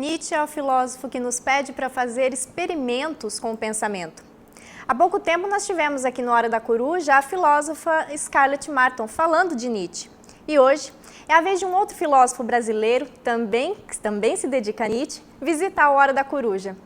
Nietzsche é o filósofo que nos pede para fazer experimentos com o pensamento. Há pouco tempo nós tivemos aqui no Hora da Coruja a filósofa Scarlett Martin falando de Nietzsche. E hoje é a vez de um outro filósofo brasileiro, que também se dedica a Nietzsche, visitar o Hora da Coruja.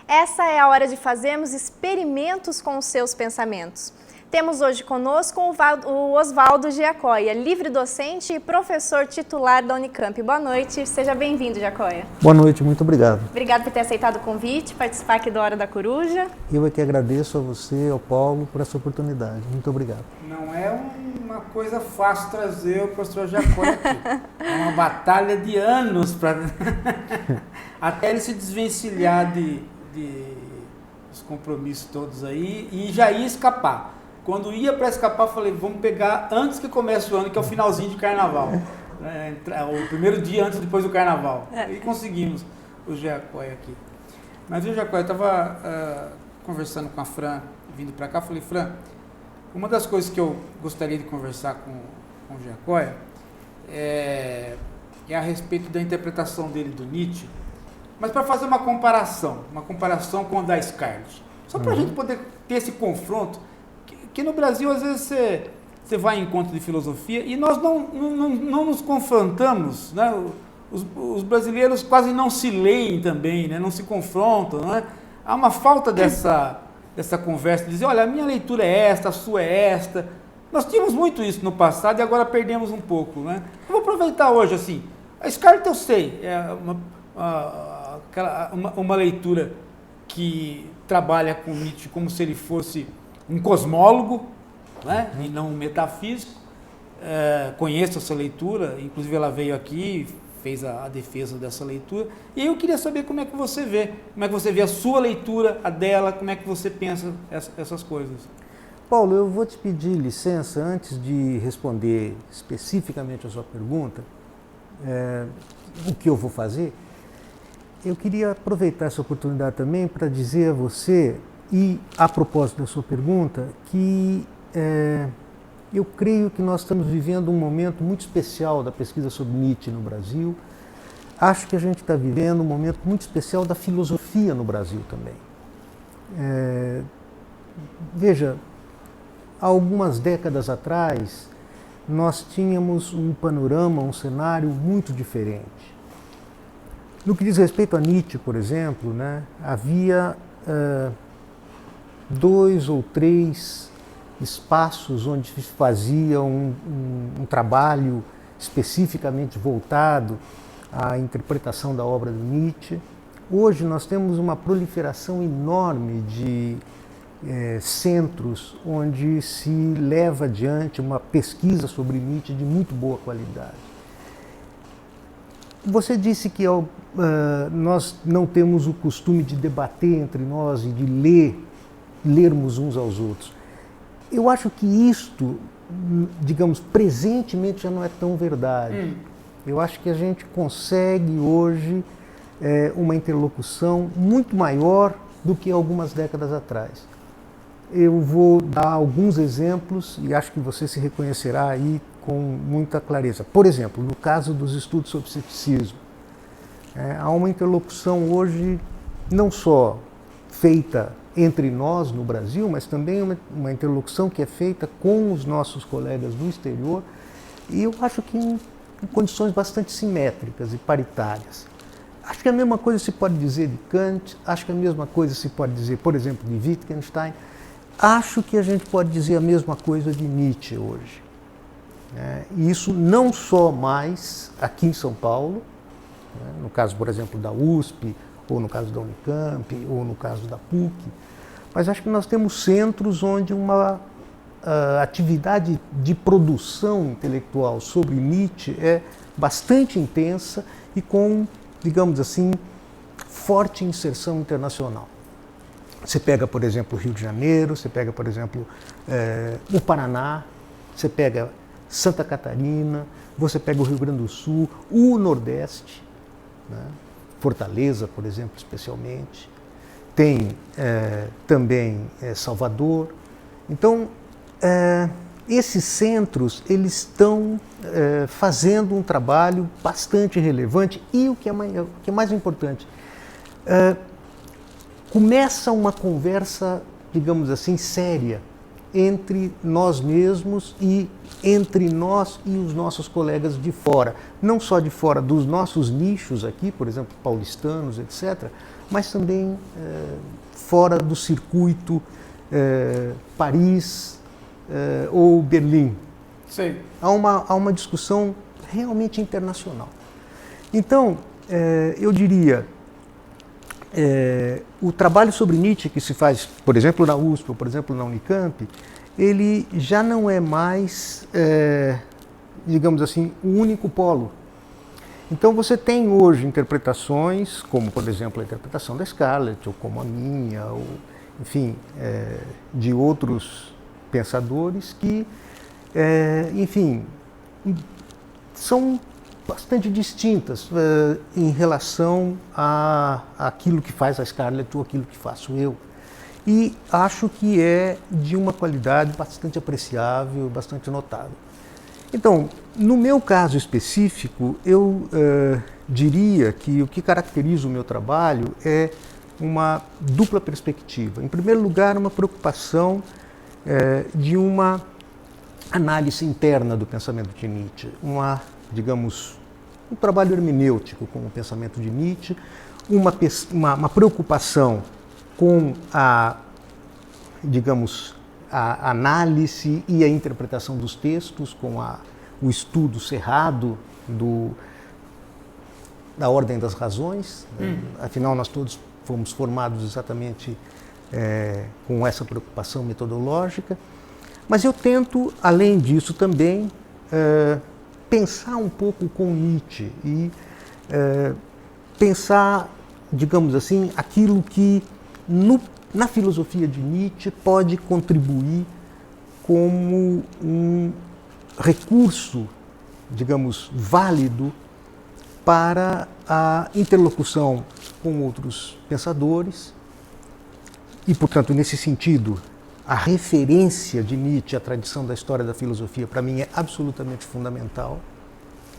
Essa é a hora de fazermos experimentos com os seus pensamentos. Temos hoje conosco o Oswaldo Giacoia, livre docente e professor titular da Unicamp. Boa noite, seja bem-vindo, Giacoia. Boa noite, muito obrigado. Obrigado por ter aceitado o convite, participar aqui do Hora da Coruja. Eu é que agradeço a você, ao Paulo, por essa oportunidade. Muito obrigado. Não é uma coisa fácil trazer o professor Giacoia aqui. É uma batalha de anos para até ele se desvencilhar dos compromissos todos aí e já ia escapar. Quando ia para escapar, falei, vamos pegar antes que comece o ano, que é o finalzinho de carnaval. O primeiro dia antes, depois do carnaval. E conseguimos o Giacoia aqui. Mas o Giacoia, eu estava conversando com a Fran, vindo para cá, falei, Fran, uma das coisas que eu gostaria de conversar com o Giacoia é a respeito da interpretação dele do Nietzsche, mas para fazer uma comparação com a da Scarlett. Só para a gente poder ter esse confronto, que no Brasil, às vezes, você vai em encontro de filosofia e nós não nos confrontamos, né? Os brasileiros quase não se leem também, né? Não se confrontam, né? Há uma falta dessa conversa, de dizer, olha, a minha leitura é esta, a sua é esta. Nós tínhamos muito isso no passado e agora perdemos um pouco, né? Eu vou aproveitar hoje, assim, a Scarlett eu sei, é uma leitura que trabalha com Nietzsche como se ele fosse um cosmólogo, né? E não um metafísico. Conheço essa leitura, inclusive ela veio aqui, fez a defesa dessa leitura, e eu queria saber como é que você vê a sua leitura, a dela, como é que você pensa essas coisas. Paulo, eu vou te pedir licença, antes de responder especificamente a sua pergunta, o que eu vou fazer, eu queria aproveitar essa oportunidade também para dizer a você, e a propósito da sua pergunta, que eu creio que nós estamos vivendo um momento muito especial da pesquisa sobre Nietzsche no Brasil. Acho que a gente está vivendo um momento muito especial da filosofia no Brasil também. Veja, há algumas décadas atrás, nós tínhamos um panorama, um cenário muito diferente. No que diz respeito a Nietzsche, por exemplo, né, havia 2 ou 3 espaços onde se fazia um trabalho especificamente voltado à interpretação da obra do Nietzsche. Hoje nós temos uma proliferação enorme de centros onde se leva adiante uma pesquisa sobre Nietzsche de muito boa qualidade. Você disse que nós não temos o costume de debater entre nós e de lermos uns aos outros. Eu acho que isto, digamos, presentemente já não é tão verdade. Eu acho que a gente consegue hoje uma interlocução muito maior do que algumas décadas atrás. Eu vou dar alguns exemplos e acho que você se reconhecerá aí com muita clareza. Por exemplo, no caso dos estudos sobre ceticismo, há uma interlocução hoje não só feita entre nós no Brasil, mas também uma interlocução que é feita com os nossos colegas do exterior, e eu acho que em condições bastante simétricas e paritárias. Acho que a mesma coisa se pode dizer de Kant, acho que a mesma coisa se pode dizer, por exemplo, de Wittgenstein. Acho que a gente pode dizer a mesma coisa de Nietzsche hoje. E isso não só mais aqui em São Paulo, no caso, por exemplo, da USP, ou no caso da Unicamp, ou no caso da PUC, mas acho que nós temos centros onde uma atividade de produção intelectual sobre Nietzsche é bastante intensa e com, digamos assim, forte inserção internacional. Você pega, por exemplo, o Rio de Janeiro, você pega, por exemplo, o Paraná, você pega Santa Catarina, você pega o Rio Grande do Sul, o Nordeste, né? Fortaleza, por exemplo, especialmente. Tem também Salvador. Então, esses centros, eles estão fazendo um trabalho bastante relevante e o que é mais importante, começa uma conversa, digamos assim, séria entre nós mesmos e entre nós e os nossos colegas de fora. Não só de fora dos nossos nichos aqui, por exemplo, paulistanos, etc., mas também fora do circuito Paris ou Berlim. Sim. Há uma discussão realmente internacional. Então, eu diria, o trabalho sobre Nietzsche que se faz, por exemplo, na USP ou, por exemplo, na Unicamp, ele já não é mais, digamos assim, o único polo. Então você tem hoje interpretações, como, por exemplo, a interpretação da Scarlett, ou como a minha, ou, enfim, de outros pensadores que, enfim, são bastante distintas em relação àquilo que faz a Scarlett ou aquilo que faço eu. E acho que é de uma qualidade bastante apreciável, bastante notável. Então, no meu caso específico, eu diria que o que caracteriza o meu trabalho é uma dupla perspectiva. Em primeiro lugar, uma preocupação de uma análise interna do pensamento de Nietzsche, digamos, um trabalho hermenêutico com o pensamento de Nietzsche, uma preocupação com digamos, a análise e a interpretação dos textos, com o estudo cerrado da ordem das razões. Afinal, nós todos fomos formados exatamente com essa preocupação metodológica. Mas eu tento, além disso, também pensar um pouco com Nietzsche e pensar, digamos assim, aquilo que na filosofia de Nietzsche pode contribuir como um recurso, digamos, válido para a interlocução com outros pensadores e, portanto, nesse sentido, a referência de Nietzsche à tradição da história da filosofia, para mim, é absolutamente fundamental.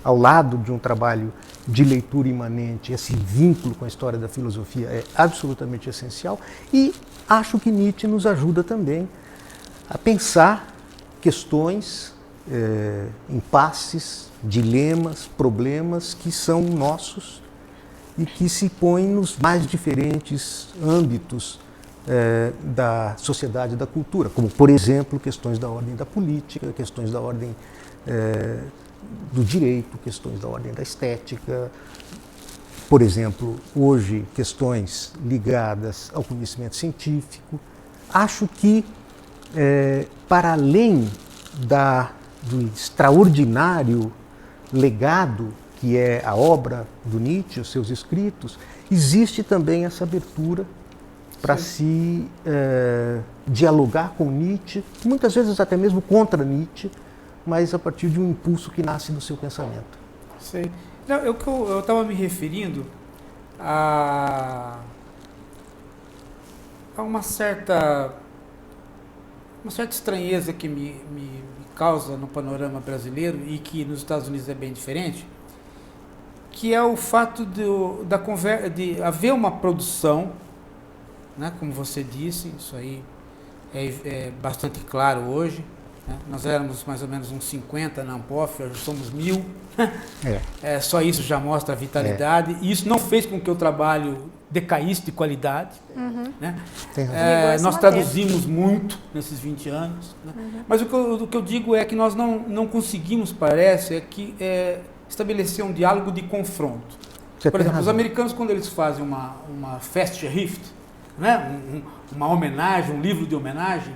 Ao lado de um trabalho de leitura imanente, esse vínculo com a história da filosofia é absolutamente essencial. E acho que Nietzsche nos ajuda também a pensar questões, impasses, dilemas, problemas que são nossos e que se põem nos mais diferentes âmbitos da sociedade e da cultura, como, por exemplo, questões da ordem da política, questões da ordem do direito, questões da ordem da estética, por exemplo, hoje, questões ligadas ao conhecimento científico. Acho que, para além do extraordinário legado que é a obra do Nietzsche, os seus escritos, existe também essa abertura para se dialogar com Nietzsche, muitas vezes até mesmo contra Nietzsche, mas a partir de um impulso que nasce do seu pensamento. Sei. Não, eu estava me referindo a uma certa estranheza que me causa no panorama brasileiro e que nos Estados Unidos é bem diferente, que é o fato de haver uma produção, né, como você disse, isso aí é bastante claro hoje. Nós éramos mais ou menos uns 50 na Ampof, hoje somos 1000. Só isso já mostra a vitalidade. E isso não fez com que o trabalho decaísse de qualidade. Né? Nós traduzimos muito nesses 20 anos. Né? Mas o que eu digo é que nós não conseguimos, parece, estabelecer um diálogo de confronto. Por exemplo, os americanos, quando eles fazem uma Festschrift, né? Uma homenagem, um livro de homenagem,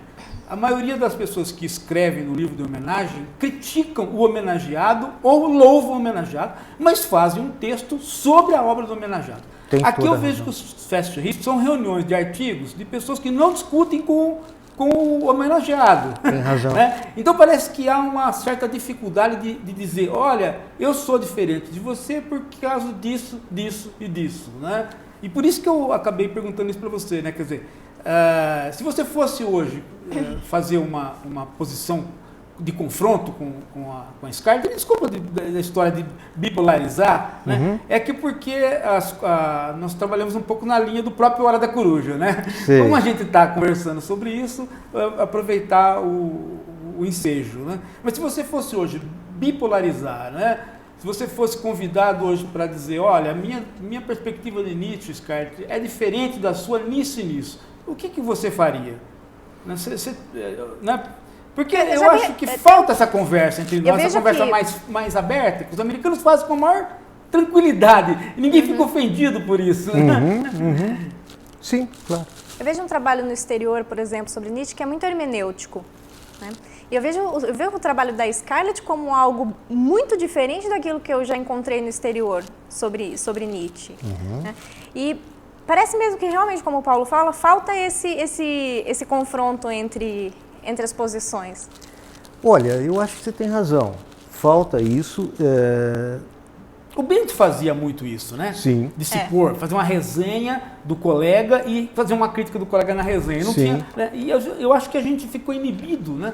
a maioria das pessoas que escrevem no livro de homenagem criticam o homenageado ou louvam o homenageado, mas fazem um texto sobre a obra do homenageado. Aqui eu vejo que os Festschrifts são reuniões de artigos de pessoas que não discutem com o homenageado. Tem razão. Né? Então parece que há uma certa dificuldade de dizer, olha, eu sou diferente de você por causa disso, disso e disso. Né? E por isso que eu acabei perguntando isso para você, né? Quer dizer, se você fosse hoje fazer uma posição de confronto com a Scarlett, desculpa da história de bipolarizar, né? É que porque nós trabalhamos um pouco na linha do próprio Hora da Coruja, né? Sim. Como a gente está conversando sobre isso, aproveitar o ensejo, né? Mas se você fosse hoje bipolarizar, né? Se você fosse convidado hoje para dizer, olha, a minha perspectiva de Nietzsche, Scarlett, é diferente da sua nisso e nisso, o que você faria? Né? Porque eu acho que falta essa conversa entre nós, essa conversa mais aberta, que os americanos fazem com a maior tranquilidade, e ninguém fica ofendido por isso. Né? Sim, claro. Eu vejo um trabalho no exterior, por exemplo, sobre Nietzsche, que é muito hermenêutico. Né? E eu vejo o trabalho da Scarlett como algo muito diferente daquilo que eu já encontrei no exterior sobre Nietzsche. Né? E parece mesmo que realmente, como o Paulo fala, falta esse confronto entre as posições. Olha, eu acho que você tem razão. Falta isso. O Bento fazia muito isso, né? Sim. De se pôr, fazer uma resenha do colega e fazer uma crítica do colega na resenha. Não tinha, né? E eu acho que a gente ficou inibido, né?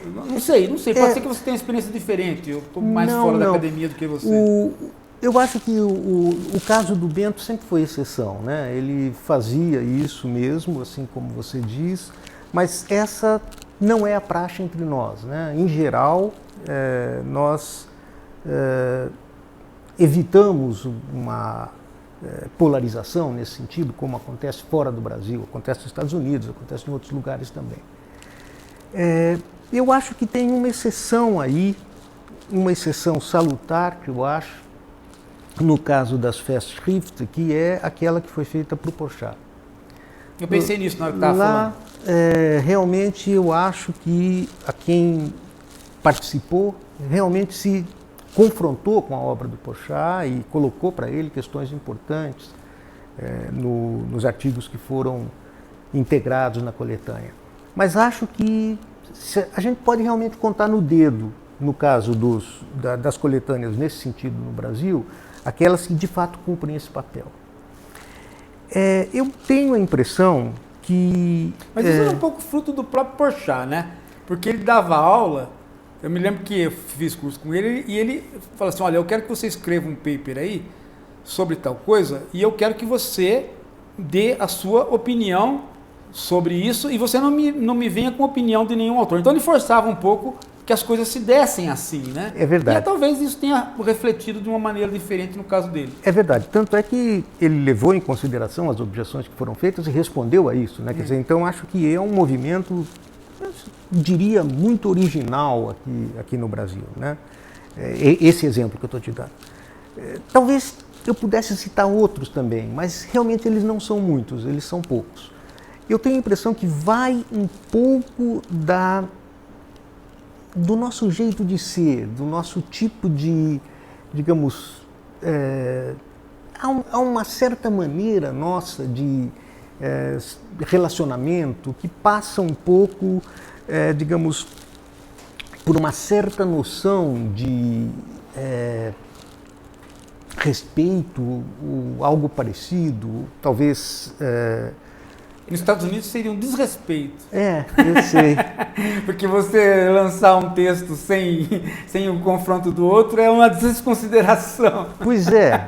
Não sei. Pode ser que você tenha uma experiência diferente. Eu estou mais fora da academia do que você. Eu acho que o caso do Bento sempre foi exceção, né? Ele fazia isso mesmo, assim como você diz, mas essa não é a praxe entre nós, né? Em geral, nós evitamos uma polarização nesse sentido, como acontece fora do Brasil, acontece nos Estados Unidos, acontece em outros lugares também. Eu acho que tem uma exceção aí, uma exceção salutar, que eu acho, no caso das Festschrift, que é aquela que foi feita para o Porchat. Eu pensei nisso na hora que estava falando. Realmente eu acho que a quem participou realmente se confrontou com a obra do Porchat e colocou para ele questões importantes nos artigos que foram integrados na coletânea. Mas acho que a gente pode realmente contar no dedo, no caso das coletâneas nesse sentido no Brasil, aquelas que de fato cumprem esse papel. Eu tenho a impressão que... Mas isso era um pouco fruto do próprio Porchat, né? Porque ele dava aula, eu me lembro que eu fiz curso com ele, e ele falou assim, olha, eu quero que você escreva um paper aí sobre tal coisa, e eu quero que você dê a sua opinião sobre isso, e você não me venha com opinião de nenhum autor. Então ele forçava um pouco que as coisas se dessem assim, né? É verdade. E talvez isso tenha refletido de uma maneira diferente no caso dele. É verdade. Tanto é que ele levou em consideração as objeções que foram feitas e respondeu a isso, né? Quer dizer, então acho que é um movimento, eu diria, muito original aqui no Brasil, né? Esse exemplo que eu estou te dando. Talvez eu pudesse citar outros também, mas realmente eles não são muitos, eles são poucos. Eu tenho a impressão que vai um pouco do nosso jeito de ser, do nosso tipo de, digamos, há uma certa maneira nossa de relacionamento que passa um pouco, digamos, por uma certa noção de respeito, ou algo parecido, talvez... Nos Estados Unidos seria um desrespeito. Eu sei. Porque você lançar um texto sem o confronto do outro é uma desconsideração. Pois é.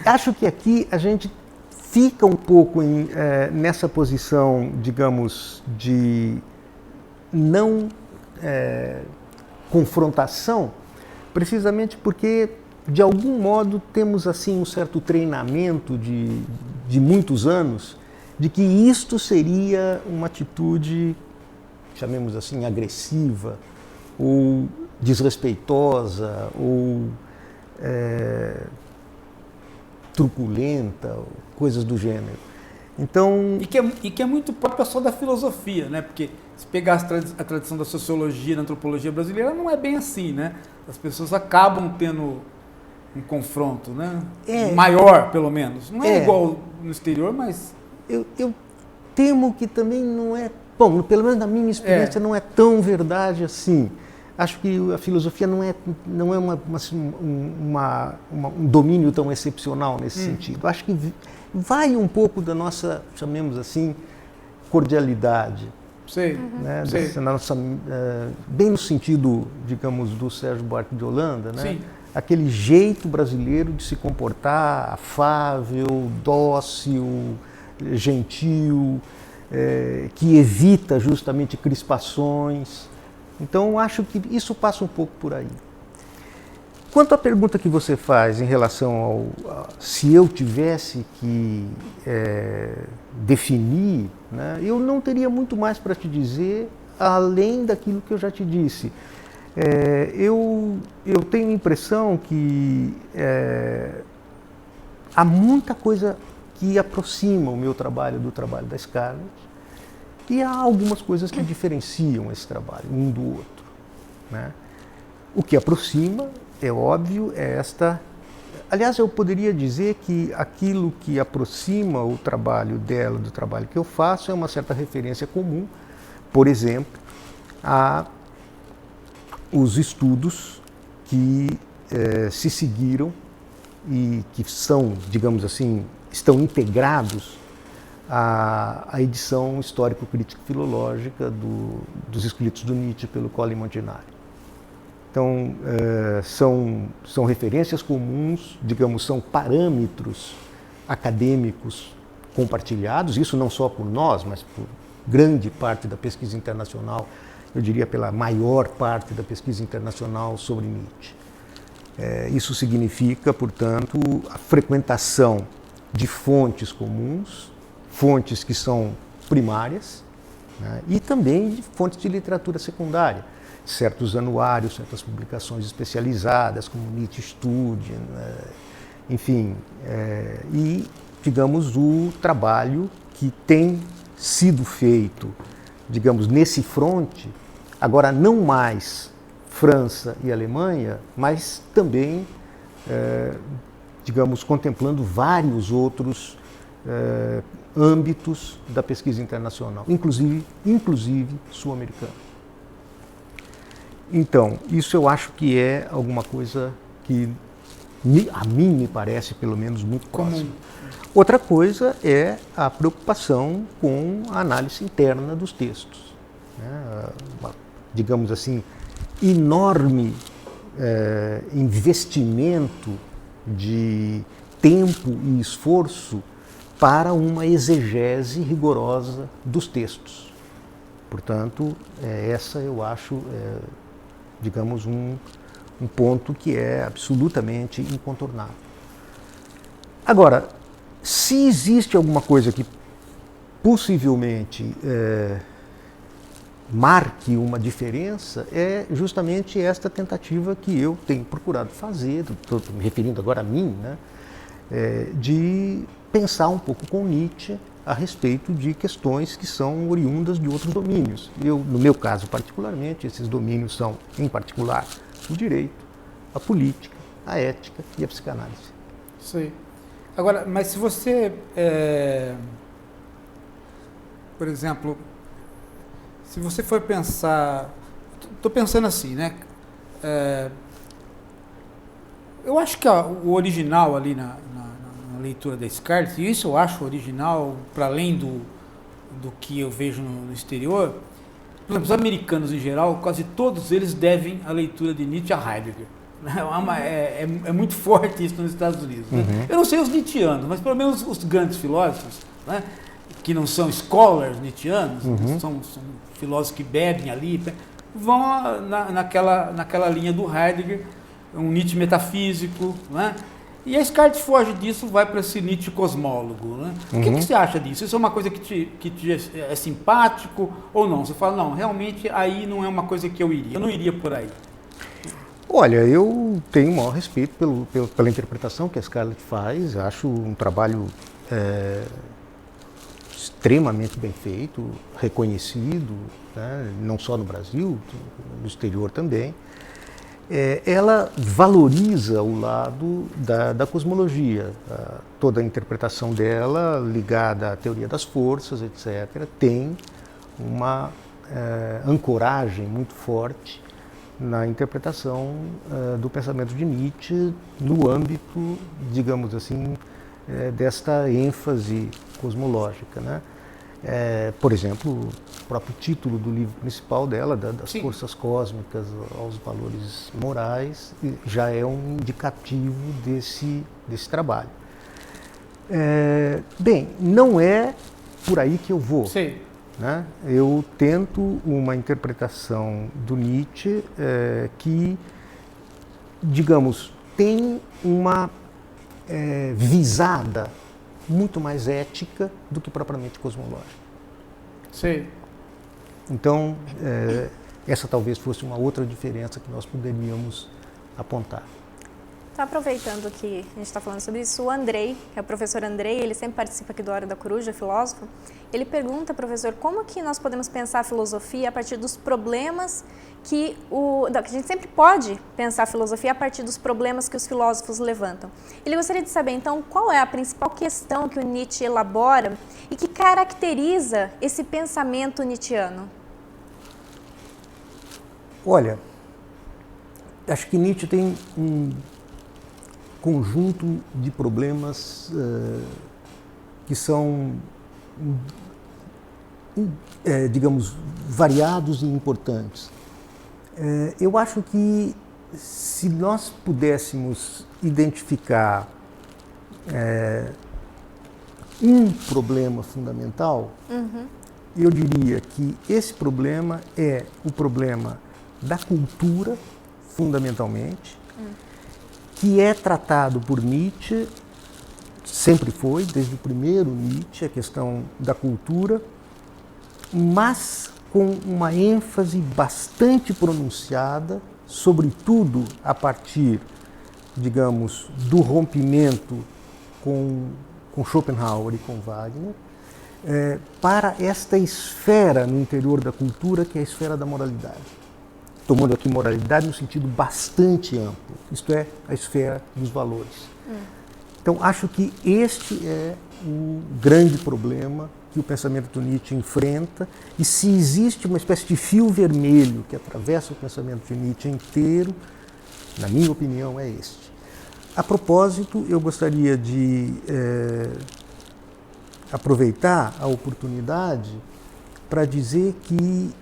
Acho que aqui a gente fica um pouco nessa posição, digamos, de não confrontação, precisamente porque, de algum modo, temos assim um certo treinamento de muitos anos de que isto seria uma atitude, chamemos assim, agressiva, ou desrespeitosa, ou truculenta, coisas do gênero. Então... E que é muito própria só da filosofia, né? Porque se pegar a tradição da sociologia, da antropologia brasileira, não é bem assim, né? As pessoas acabam tendo um confronto, né? Maior, pelo menos. Não é igual no exterior, mas... Eu temo que também não é... Bom, pelo menos na minha experiência não é tão verdade assim. Acho que a filosofia não é um domínio tão excepcional nesse sentido. Acho que vai um pouco da nossa, chamemos assim, cordialidade. Sei. Né? Sei. Bem no sentido, digamos, do Sérgio Buarque de Holanda, né? Sim. Aquele jeito brasileiro de se comportar, afável, dócil, gentil, que evita justamente crispações. Então, acho que isso passa um pouco por aí. Quanto à pergunta que você faz em relação se eu tivesse que definir, né, eu não teria muito mais para te dizer, além daquilo que eu já te disse. Eu tenho a impressão que há muita coisa que aproxima o meu trabalho do trabalho da Scarlett, e há algumas coisas que diferenciam esse trabalho um do outro, né? O que aproxima, é óbvio, é esta... Aliás, eu poderia dizer que aquilo que aproxima o trabalho dela do trabalho que eu faço é uma certa referência comum, por exemplo, a os estudos que se seguiram e que são, digamos assim, estão integrados à edição histórico-crítico-filológica dos escritos do Nietzsche pelo Colle Montinari. Então, são referências comuns, digamos, são parâmetros acadêmicos compartilhados, isso não só por nós, mas por grande parte da pesquisa internacional, eu diria pela maior parte da pesquisa internacional sobre Nietzsche. Isso significa, portanto, a frequentação de fontes comuns, fontes que são primárias, né, e também de fontes de literatura secundária, certos anuários, certas publicações especializadas, como Nietzsche Studien, enfim, e, digamos, o trabalho que tem sido feito, digamos, nesse fronte, agora não mais França e Alemanha, mas também, digamos, contemplando vários outros âmbitos da pesquisa internacional, inclusive sul-americana. Então, isso eu acho que é alguma coisa que a mim me parece, pelo menos, muito próximo. Outra coisa é a preocupação com a análise interna dos textos, né? Digamos assim, enorme investimento de tempo e esforço para uma exegese rigorosa dos textos. Portanto, essa eu acho, digamos, um ponto que é absolutamente incontornável. Agora, se existe alguma coisa que possivelmente marque uma diferença, é justamente esta tentativa que eu tenho procurado fazer, estou me referindo agora a mim, né, de pensar um pouco com Nietzsche a respeito de questões que são oriundas de outros domínios. No meu caso particularmente, esses domínios são, em particular, o direito, a política, a ética e a psicanálise. Sim. Agora, mas se você, por exemplo, se você for pensar, estou pensando assim, né? Eu acho que o original ali na leitura da Scarlett, e isso eu acho original para além do que eu vejo no exterior. Por exemplo, os americanos em geral, quase todos eles devem a leitura de Nietzsche a Heidegger. É muito forte isso nos Estados Unidos. Né? Uhum. Eu não sei os nietzschianos, mas pelo menos os grandes filósofos, né, que não são scholars nietzschianos, uhum, são filósofos que bebem ali, vão naquela linha do Heidegger, um Nietzsche metafísico, né? E a Scarlett foge disso, vai para esse Nietzsche cosmólogo. Né? Uhum. O que você acha disso? Isso é uma coisa que te é simpático ou não? Você fala, não, realmente aí não é uma coisa que eu não iria por aí. Olha, eu tenho o maior respeito pela interpretação que a Scarlett faz, acho um trabalho extremamente bem feito, reconhecido, né? Não só no Brasil, no exterior também. Ela valoriza o lado da cosmologia, toda a interpretação dela ligada à teoria das forças, etc., tem uma ancoragem muito forte na interpretação do pensamento de Nietzsche no âmbito, digamos assim, desta ênfase cosmológica, né? Por exemplo, o próprio título do livro principal dela, das Sim. forças cósmicas aos valores morais, já é um indicativo desse trabalho. Bem, não é por aí que eu vou. Sei. Né? Eu tento uma interpretação do Nietzsche que, digamos, tem uma visada muito mais ética do que propriamente cosmológica. Sei. Então, essa talvez fosse uma outra diferença que nós poderíamos apontar. Tá, aproveitando que a gente está falando sobre isso, o Andrei, que é o professor Andrei, ele sempre participa aqui do Hora da Coruja, filósofo, ele pergunta, professor, como que nós podemos pensar a filosofia a partir dos problemas que a gente sempre pode pensar a filosofia a partir dos problemas que os filósofos levantam. Ele gostaria de saber, então, qual é a principal questão que o Nietzsche elabora e que caracteriza esse pensamento nietzschiano? Olha, acho que Nietzsche tem um conjunto de problemas que são, digamos, variados e importantes. Eu acho que se nós pudéssemos identificar um problema fundamental, eu diria que esse problema é o problema da cultura, fundamentalmente, que é tratado por Nietzsche, sempre foi, desde o primeiro Nietzsche, a questão da cultura, mas com uma ênfase bastante pronunciada, sobretudo a partir, digamos, do rompimento com Schopenhauer e com Wagner, para esta esfera no interior da cultura, que é a esfera da moralidade. Tomando aqui moralidade no sentido bastante amplo, isto é, a esfera dos valores. Então, acho que este é o grande problema que o pensamento do Nietzsche enfrenta, e se existe uma espécie de fio vermelho que atravessa o pensamento de Nietzsche inteiro, na minha opinião, é este. A propósito, eu gostaria de aproveitar a oportunidade para dizer que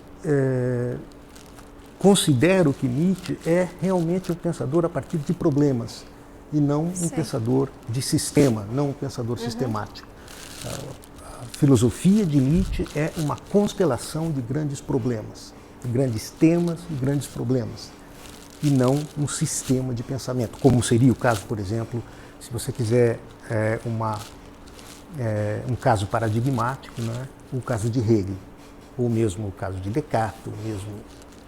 considero que Nietzsche é realmente um pensador a partir de problemas e não um pensador de sistema, não um pensador sistemático. A filosofia de Nietzsche é uma constelação de grandes problemas, de grandes temas e grandes problemas, e não um sistema de pensamento, como seria o caso, por exemplo, se você quiser um caso paradigmático, né? O caso de Hegel, ou mesmo o caso de Descartes, ou mesmo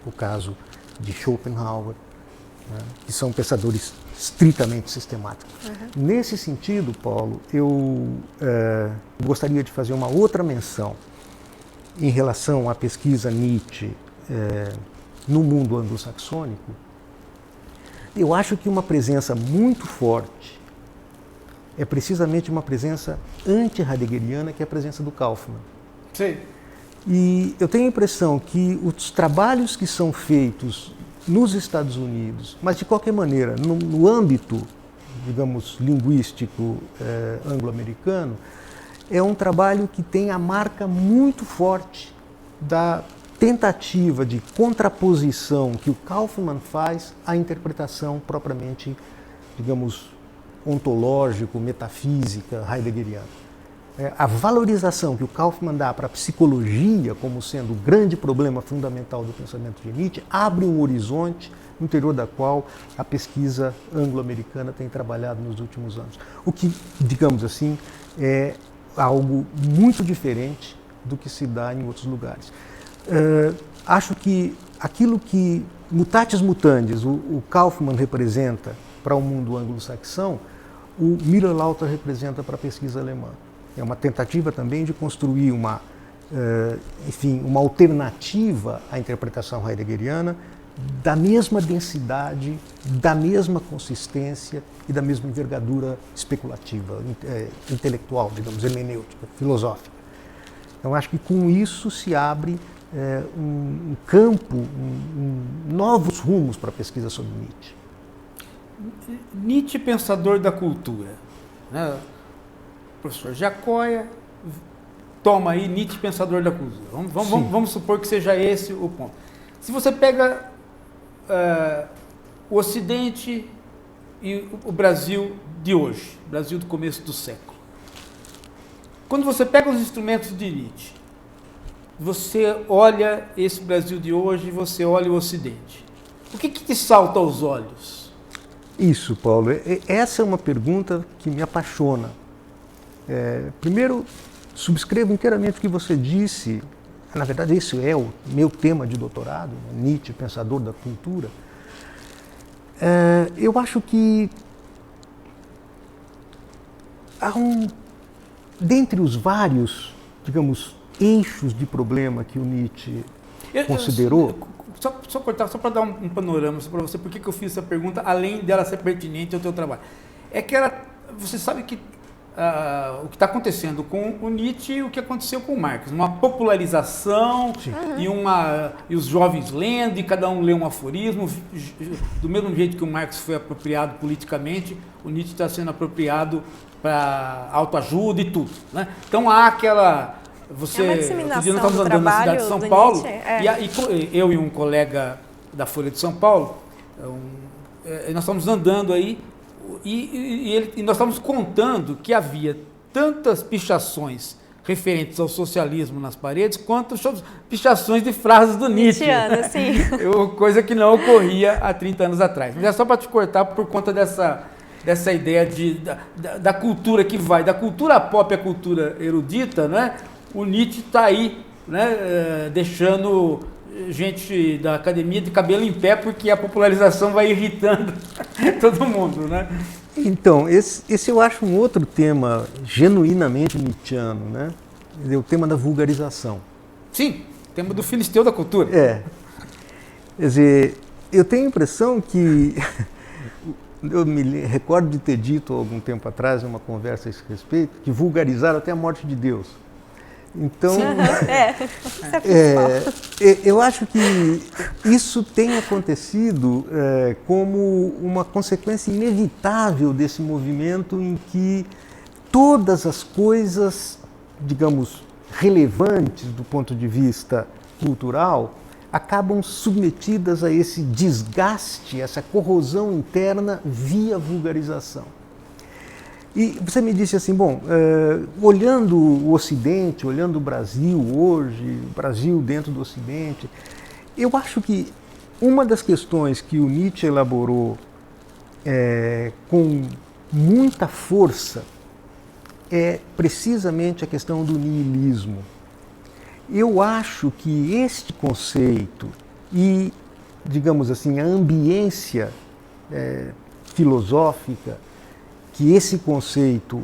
o caso de Schopenhauer, né, que são pensadores estritamente sistemáticos. Nesse sentido, Paulo, eu gostaria de fazer uma outra menção em relação à pesquisa Nietzsche no mundo anglo-saxônico. Eu acho que uma presença muito forte é precisamente uma presença anti-heideggeriana, que é a presença do Kaufmann. Sim. E eu tenho a impressão que os trabalhos que são feitos nos Estados Unidos, mas de qualquer maneira, no âmbito, digamos, linguístico anglo-americano, é um trabalho que tem a marca muito forte da tentativa de contraposição que o Kaufmann faz à interpretação propriamente, digamos, ontológico, metafísica, heideggeriana. A valorização que o Kaufmann dá para a psicologia como sendo o grande problema fundamental do pensamento de Nietzsche abre um horizonte no interior da qual a pesquisa anglo-americana tem trabalhado nos últimos anos. O que, digamos assim, é algo muito diferente do que se dá em outros lugares. Acho que aquilo que, mutatis mutandis, o Kaufmann representa para o mundo anglo-saxão, o Müller-Lauter representa para a pesquisa alemã. É uma tentativa também de construir uma alternativa à interpretação heideggeriana da mesma densidade, da mesma consistência e da mesma envergadura especulativa, intelectual, digamos, hermenêutica, filosófica. Então, acho que com isso se abre um campo, novos rumos para a pesquisa sobre Nietzsche. Nietzsche, pensador da cultura, né? O professor Giacoia toma aí Nietzsche, pensador da cultura. Vamos supor que seja esse o ponto. Se você pega o Ocidente e o Brasil de hoje, Brasil do começo do século. Quando você pega os instrumentos de Nietzsche, você olha esse Brasil de hoje e você olha o Ocidente. O que te salta aos olhos? Isso, Paulo. Essa é uma pergunta que me apaixona. Primeiro, subscrevo inteiramente o que você disse. Na verdade, esse é o meu tema de doutorado, Nietzsche, pensador da cultura. Eu acho que há dentre os vários, digamos, eixos de problema que o Nietzsche considerou. Só cortar, só para dar um panorama para você, por que eu fiz essa pergunta, além dela ser pertinente ao teu trabalho. É que você sabe que o que está acontecendo com o Nietzsche e o que aconteceu com o Marx, uma popularização e os jovens lendo, e cada um lê um aforismo, do mesmo jeito que o Marx foi apropriado politicamente, o Nietzsche está sendo apropriado para autoajuda e tudo, né? Então há aquela... uma disseminação nós estávamos andando na cidade de São Paulo, e eu e um colega da Folha de São Paulo, nós estávamos andando aí, e nós estávamos contando que havia tantas pichações referentes ao socialismo nas paredes, quanto pichações de frases do Nietzsche. Sim. Coisa que não ocorria há 30 anos atrás. Mas é só para te cortar por conta dessa ideia da cultura que vai, da cultura pop à cultura erudita, né? O Nietzsche está aí, né, deixando gente da academia de cabelo em pé, porque a popularização vai irritando todo mundo, né? Então, esse eu acho um outro tema genuinamente nietzschiano, né? O tema da vulgarização. Sim, tema do filisteu da cultura. Quer dizer, eu tenho a impressão que... Eu me recordo de ter dito há algum tempo atrás, numa conversa a esse respeito, que vulgarizaram até a morte de Deus. Então, eu acho que isso tem acontecido como uma consequência inevitável desse movimento em que todas as coisas, digamos, relevantes do ponto de vista cultural acabam submetidas a esse desgaste, essa corrosão interna via vulgarização. E você me disse assim, bom, olhando o Ocidente, olhando o Brasil hoje, o Brasil dentro do Ocidente, eu acho que uma das questões que o Nietzsche elaborou com muita força é precisamente a questão do niilismo. Eu acho que este conceito e, digamos assim, a ambiência filosófica que esse conceito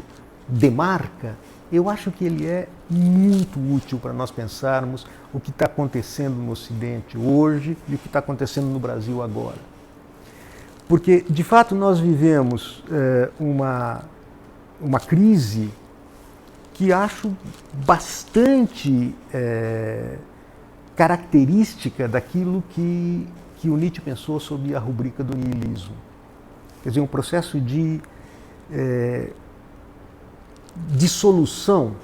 demarca, eu acho que ele é muito útil para nós pensarmos o que está acontecendo no Ocidente hoje e o que está acontecendo no Brasil agora. Porque, de fato, nós vivemos uma crise que acho bastante característica daquilo que o Nietzsche pensou sobre a rubrica do niilismo. Quer dizer, um processo de dissolução,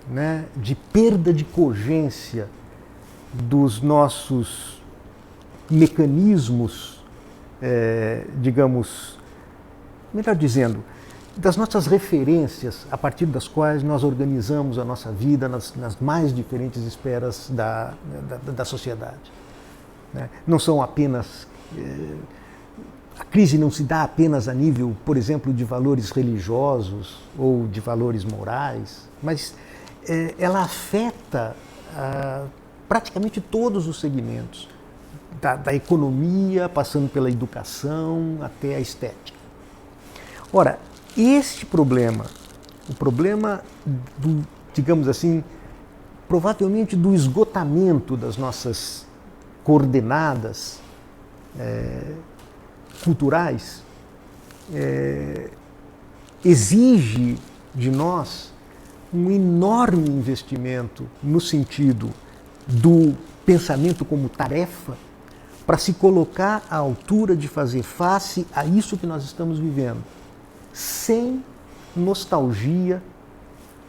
né, de perda de cogência dos nossos mecanismos, digamos, melhor dizendo, das nossas referências a partir das quais nós organizamos a nossa vida nas mais diferentes esferas da sociedade. Né? Não são apenas... A crise não se dá apenas a nível, por exemplo, de valores religiosos ou de valores morais, mas ela afeta praticamente todos os segmentos, da economia, passando pela educação até a estética. Ora, este problema, o problema do, digamos assim, provavelmente do esgotamento das nossas coordenadas culturais, exige de nós um enorme investimento no sentido do pensamento como tarefa para se colocar à altura de fazer face a isso que nós estamos vivendo, sem nostalgia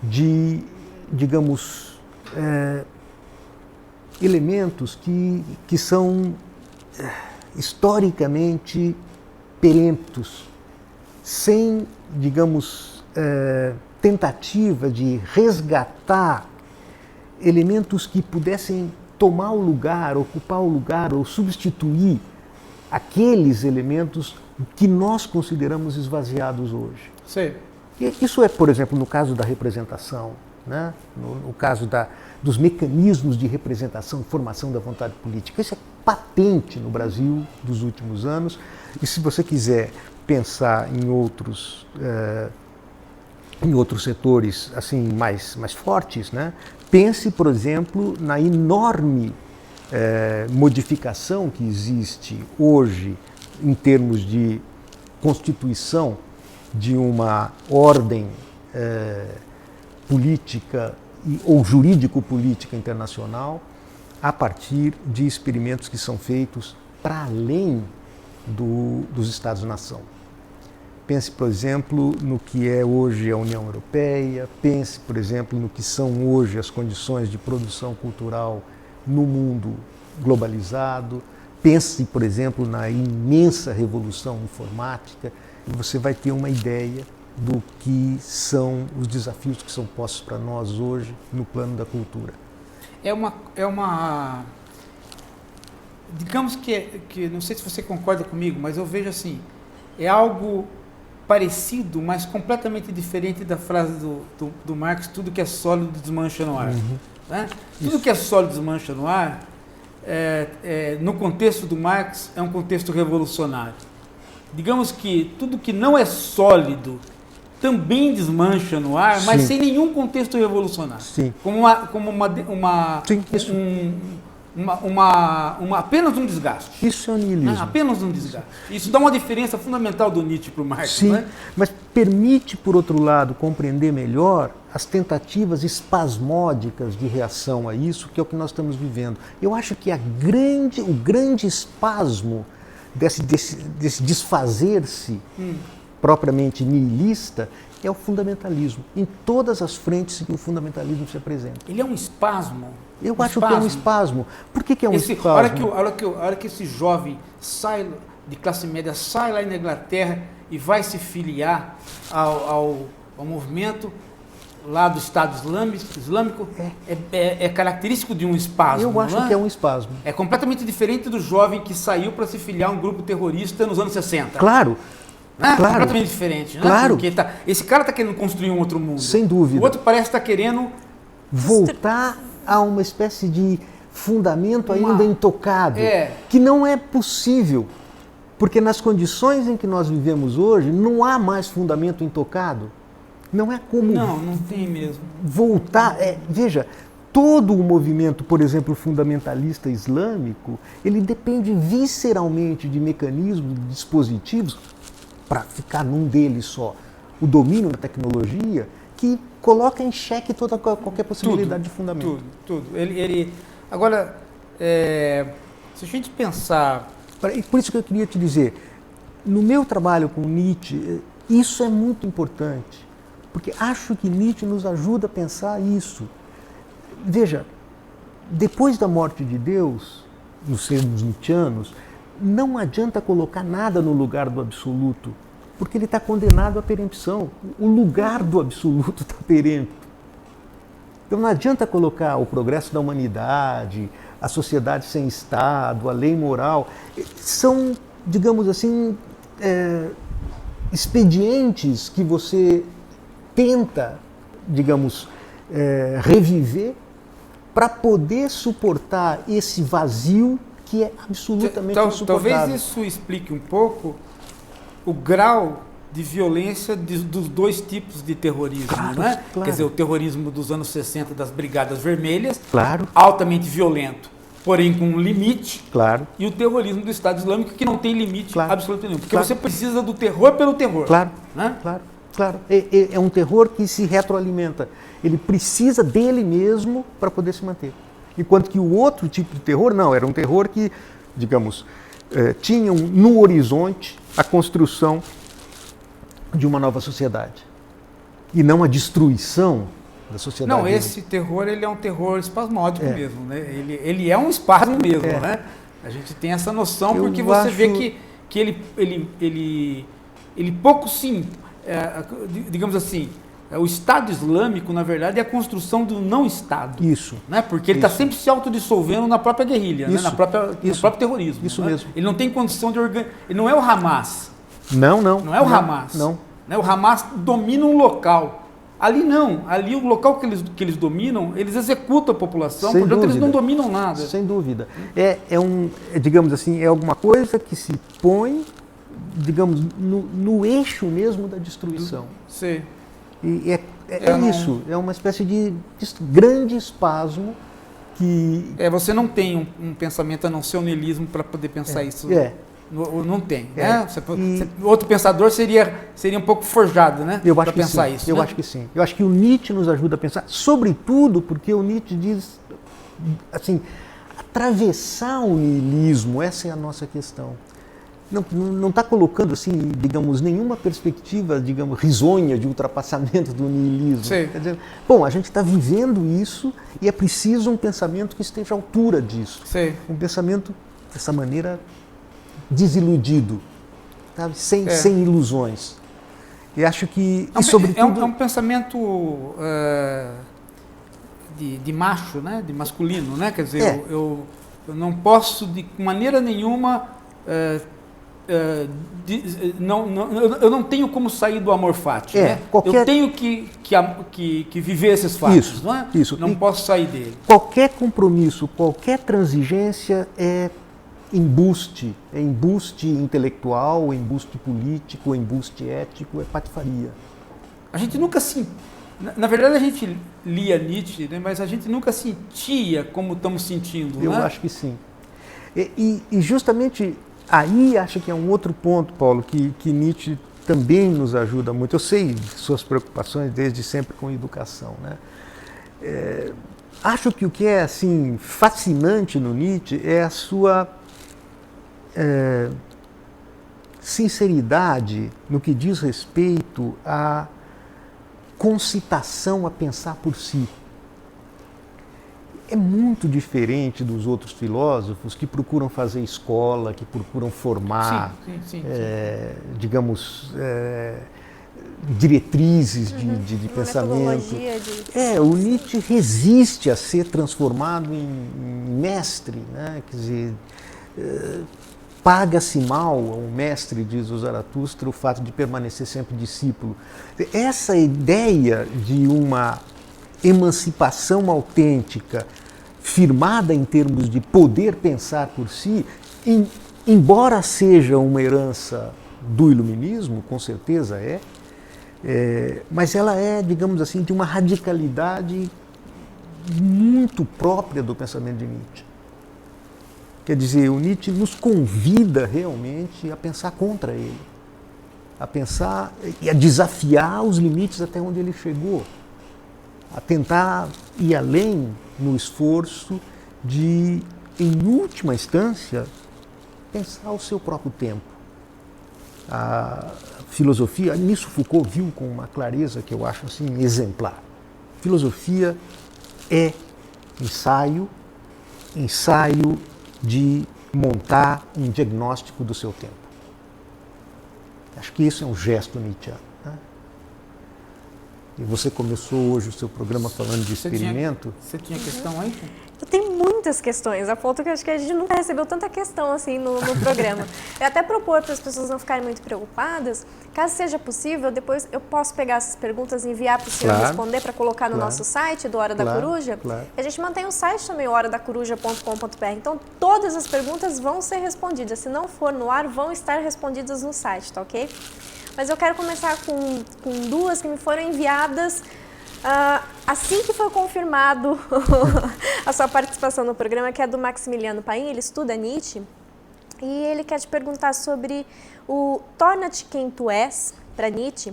de digamos, elementos que são historicamente peremptos, sem, digamos, tentativa de resgatar elementos que pudessem tomar o lugar, ocupar o lugar ou substituir aqueles elementos que nós consideramos esvaziados hoje. Sim. Isso é, por exemplo, no caso da representação, né? no caso dos mecanismos de representação, formação da vontade política. Isso é patente no Brasil dos últimos anos. E se você quiser pensar em outros setores assim mais fortes, né? Pense, por exemplo, na enorme modificação que existe hoje em termos de constituição de uma ordem política ou jurídico-política internacional a partir de experimentos que são feitos para além dos Estados-nação. Pense, por exemplo, no que é hoje a União Europeia, pense, por exemplo, no que são hoje as condições de produção cultural no mundo globalizado, pense, por exemplo, na imensa revolução informática, e você vai ter uma ideia do que são os desafios que são postos para nós hoje no plano da cultura. Digamos que, não sei se você concorda comigo, mas eu vejo assim, é algo parecido, mas completamente diferente da frase do Marx, tudo que é sólido desmancha no ar. Uhum. Né? Tudo que é sólido desmancha no ar, no contexto do Marx, é um contexto revolucionário. Digamos que tudo que não é sólido também desmancha no ar, mas sem nenhum contexto revolucionário. Sim. Apenas um desgaste. Isso é o niilismo. Apenas um desgaste. Isso dá uma diferença fundamental do Nietzsche para o Marx. Sim, né? mas permite, por outro lado, compreender melhor as tentativas espasmódicas de reação a isso, que é o que nós estamos vivendo. Eu acho que o grande espasmo desse desfazer-se propriamente nihilista é o fundamentalismo, em todas as frentes em que o fundamentalismo se apresenta. Ele é um espasmo? Eu acho que é um espasmo. Por que é um espasmo? A hora que esse jovem sai de classe média, sai lá na Inglaterra e vai se filiar ao movimento lá do Estado Islâmico, é característico de um espasmo. Eu acho que é um espasmo. É completamente diferente do jovem que saiu para se filiar a um grupo terrorista nos anos 60. Claro. Claro. Completamente diferente, né? Claro. Porque esse cara está querendo construir um outro mundo. Sem dúvida. O outro parece estar querendo voltar a uma espécie de fundamento ainda intocado, que não é possível, porque nas condições em que nós vivemos hoje, não há mais fundamento intocado. Não é como... Não tem mesmo. Voltar... veja, todo o movimento, por exemplo, fundamentalista islâmico, ele depende visceralmente de mecanismos, de dispositivos, para ficar num deles só, o domínio da tecnologia, que coloca em xeque qualquer possibilidade de fundamento. Tudo. Agora, se a gente pensar... Por isso que eu queria te dizer, no meu trabalho com Nietzsche, isso é muito importante, porque acho que Nietzsche nos ajuda a pensar isso. Veja, depois da morte de Deus, nos termos nietzschianos, não adianta colocar nada no lugar do absoluto, porque ele está condenado à perempção. O lugar do absoluto está perempto. Então não adianta colocar o progresso da humanidade, a sociedade sem Estado, a lei moral. São, digamos assim, expedientes que você tenta, digamos, reviver para poder suportar esse vazio que é absolutamente insuportável. Talvez isso explique um pouco o grau de violência dos dois tipos de terrorismo, né? Claro. Quer dizer, o terrorismo dos anos 60 das Brigadas Vermelhas, claro, altamente violento, porém com um limite, claro, e o terrorismo do Estado Islâmico que não tem limite absoluto nenhum, porque você precisa do terror pelo terror. Claro, né? Claro. É um terror que se retroalimenta. Ele precisa dele mesmo para poder se manter. Enquanto que o outro tipo de terror, não, era um terror que, digamos, tinha no horizonte a construção de uma nova sociedade. E não a destruição da sociedade. Não, esse terror, ele é um terror espasmódico mesmo, né? Ele é um espasmo mesmo, né? A gente tem essa noção porque você vê que ele pouco sim, digamos assim, o Estado Islâmico, na verdade, é a construção do não-Estado. Isso. Né? Porque ele está sempre se autodissolvendo na própria guerrilha, né? No próprio terrorismo. Isso né? mesmo. Ele não tem condição de organizar. Ele não é o Hamas. Não. Não é o Hamas. Não. Né? O Hamas domina um local. Ali não. Ali o local que eles dominam, eles executam a população, Sem portanto dúvida. eles não dominam nada. Sem dúvida. Digamos assim, é alguma coisa que se põe, digamos, no eixo mesmo da destruição. Sim. E isso, é uma espécie de grande espasmo que... Você não tem um pensamento a não ser o niilismo para poder pensar isso. Não tem. Né? Outro pensador seria um pouco forjado, né? Para pensar isso. Eu acho que sim. Eu acho que o Nietzsche nos ajuda a pensar, sobretudo porque o Nietzsche diz, assim, atravessar o niilismo, essa é a nossa questão. Não está colocando, assim, digamos, nenhuma perspectiva, digamos, risonha de ultrapassamento do niilismo. Sim. Quer dizer, bom, a gente está vivendo isso e é preciso um pensamento que esteja à altura disso. Sim. Um pensamento, dessa maneira, desiludido, sabe? Sem ilusões. E acho que... É um pensamento de macho, né? De masculino, né? Quer dizer, eu não posso, de maneira nenhuma... eu não tenho como sair do amor fati, né? Eu tenho que viver esses fatos, não é? Isso. Não posso sair dele. Qualquer compromisso, qualquer transigência é embuste intelectual, embuste político, embuste ético, é patifaria. A gente nunca se... Na verdade, a gente lia Nietzsche, né? Mas a gente nunca sentia como estamos sentindo, Eu né? acho que sim. E justamente... Aí acho que é um outro ponto, Paulo, que Nietzsche também nos ajuda muito. Eu sei de suas preocupações desde sempre com educação, né? Acho que o que é assim fascinante no Nietzsche é a sua sinceridade no que diz respeito à concitação a pensar por si. É muito diferente dos outros filósofos que procuram fazer escola, que procuram formar, digamos, diretrizes de pensamento. O Nietzsche resiste a ser transformado em mestre, né? Quer dizer, paga-se mal ao mestre, diz o Zaratustra, o fato de permanecer sempre discípulo. Essa ideia de uma emancipação autêntica, firmada em termos de poder pensar por si, embora seja uma herança do iluminismo, com certeza mas ela é, digamos assim, de uma radicalidade muito própria do pensamento de Nietzsche. Quer dizer, o Nietzsche nos convida realmente a pensar contra ele, a pensar e a desafiar os limites até onde ele chegou, a tentar ir além no esforço de, em última instância, pensar o seu próprio tempo. A filosofia, nisso Foucault viu com uma clareza que eu acho assim exemplar. Filosofia é ensaio de montar um diagnóstico do seu tempo. Acho que isso é um gesto nietzscheano. E você começou hoje o seu programa falando de experimento. Você tinha questão aí? Eu tenho muitas questões, a ponto que acho que a gente nunca recebeu tanta questão assim no programa. Eu até propor para as pessoas não ficarem muito preocupadas, caso seja possível, depois eu posso pegar essas perguntas e enviar para o senhor responder para colocar no nosso site do Hora da Coruja. E a gente mantém o site também, horadacoruja.com.br. Então todas as perguntas vão ser respondidas. Se não for no ar, vão estar respondidas no site, tá ok? Mas eu quero começar com duas que me foram enviadas assim que foi confirmado a sua participação no programa, que é do Maximiliano Paim. Ele estuda Nietzsche e ele quer te perguntar sobre o torna-te quem tu és, para Nietzsche,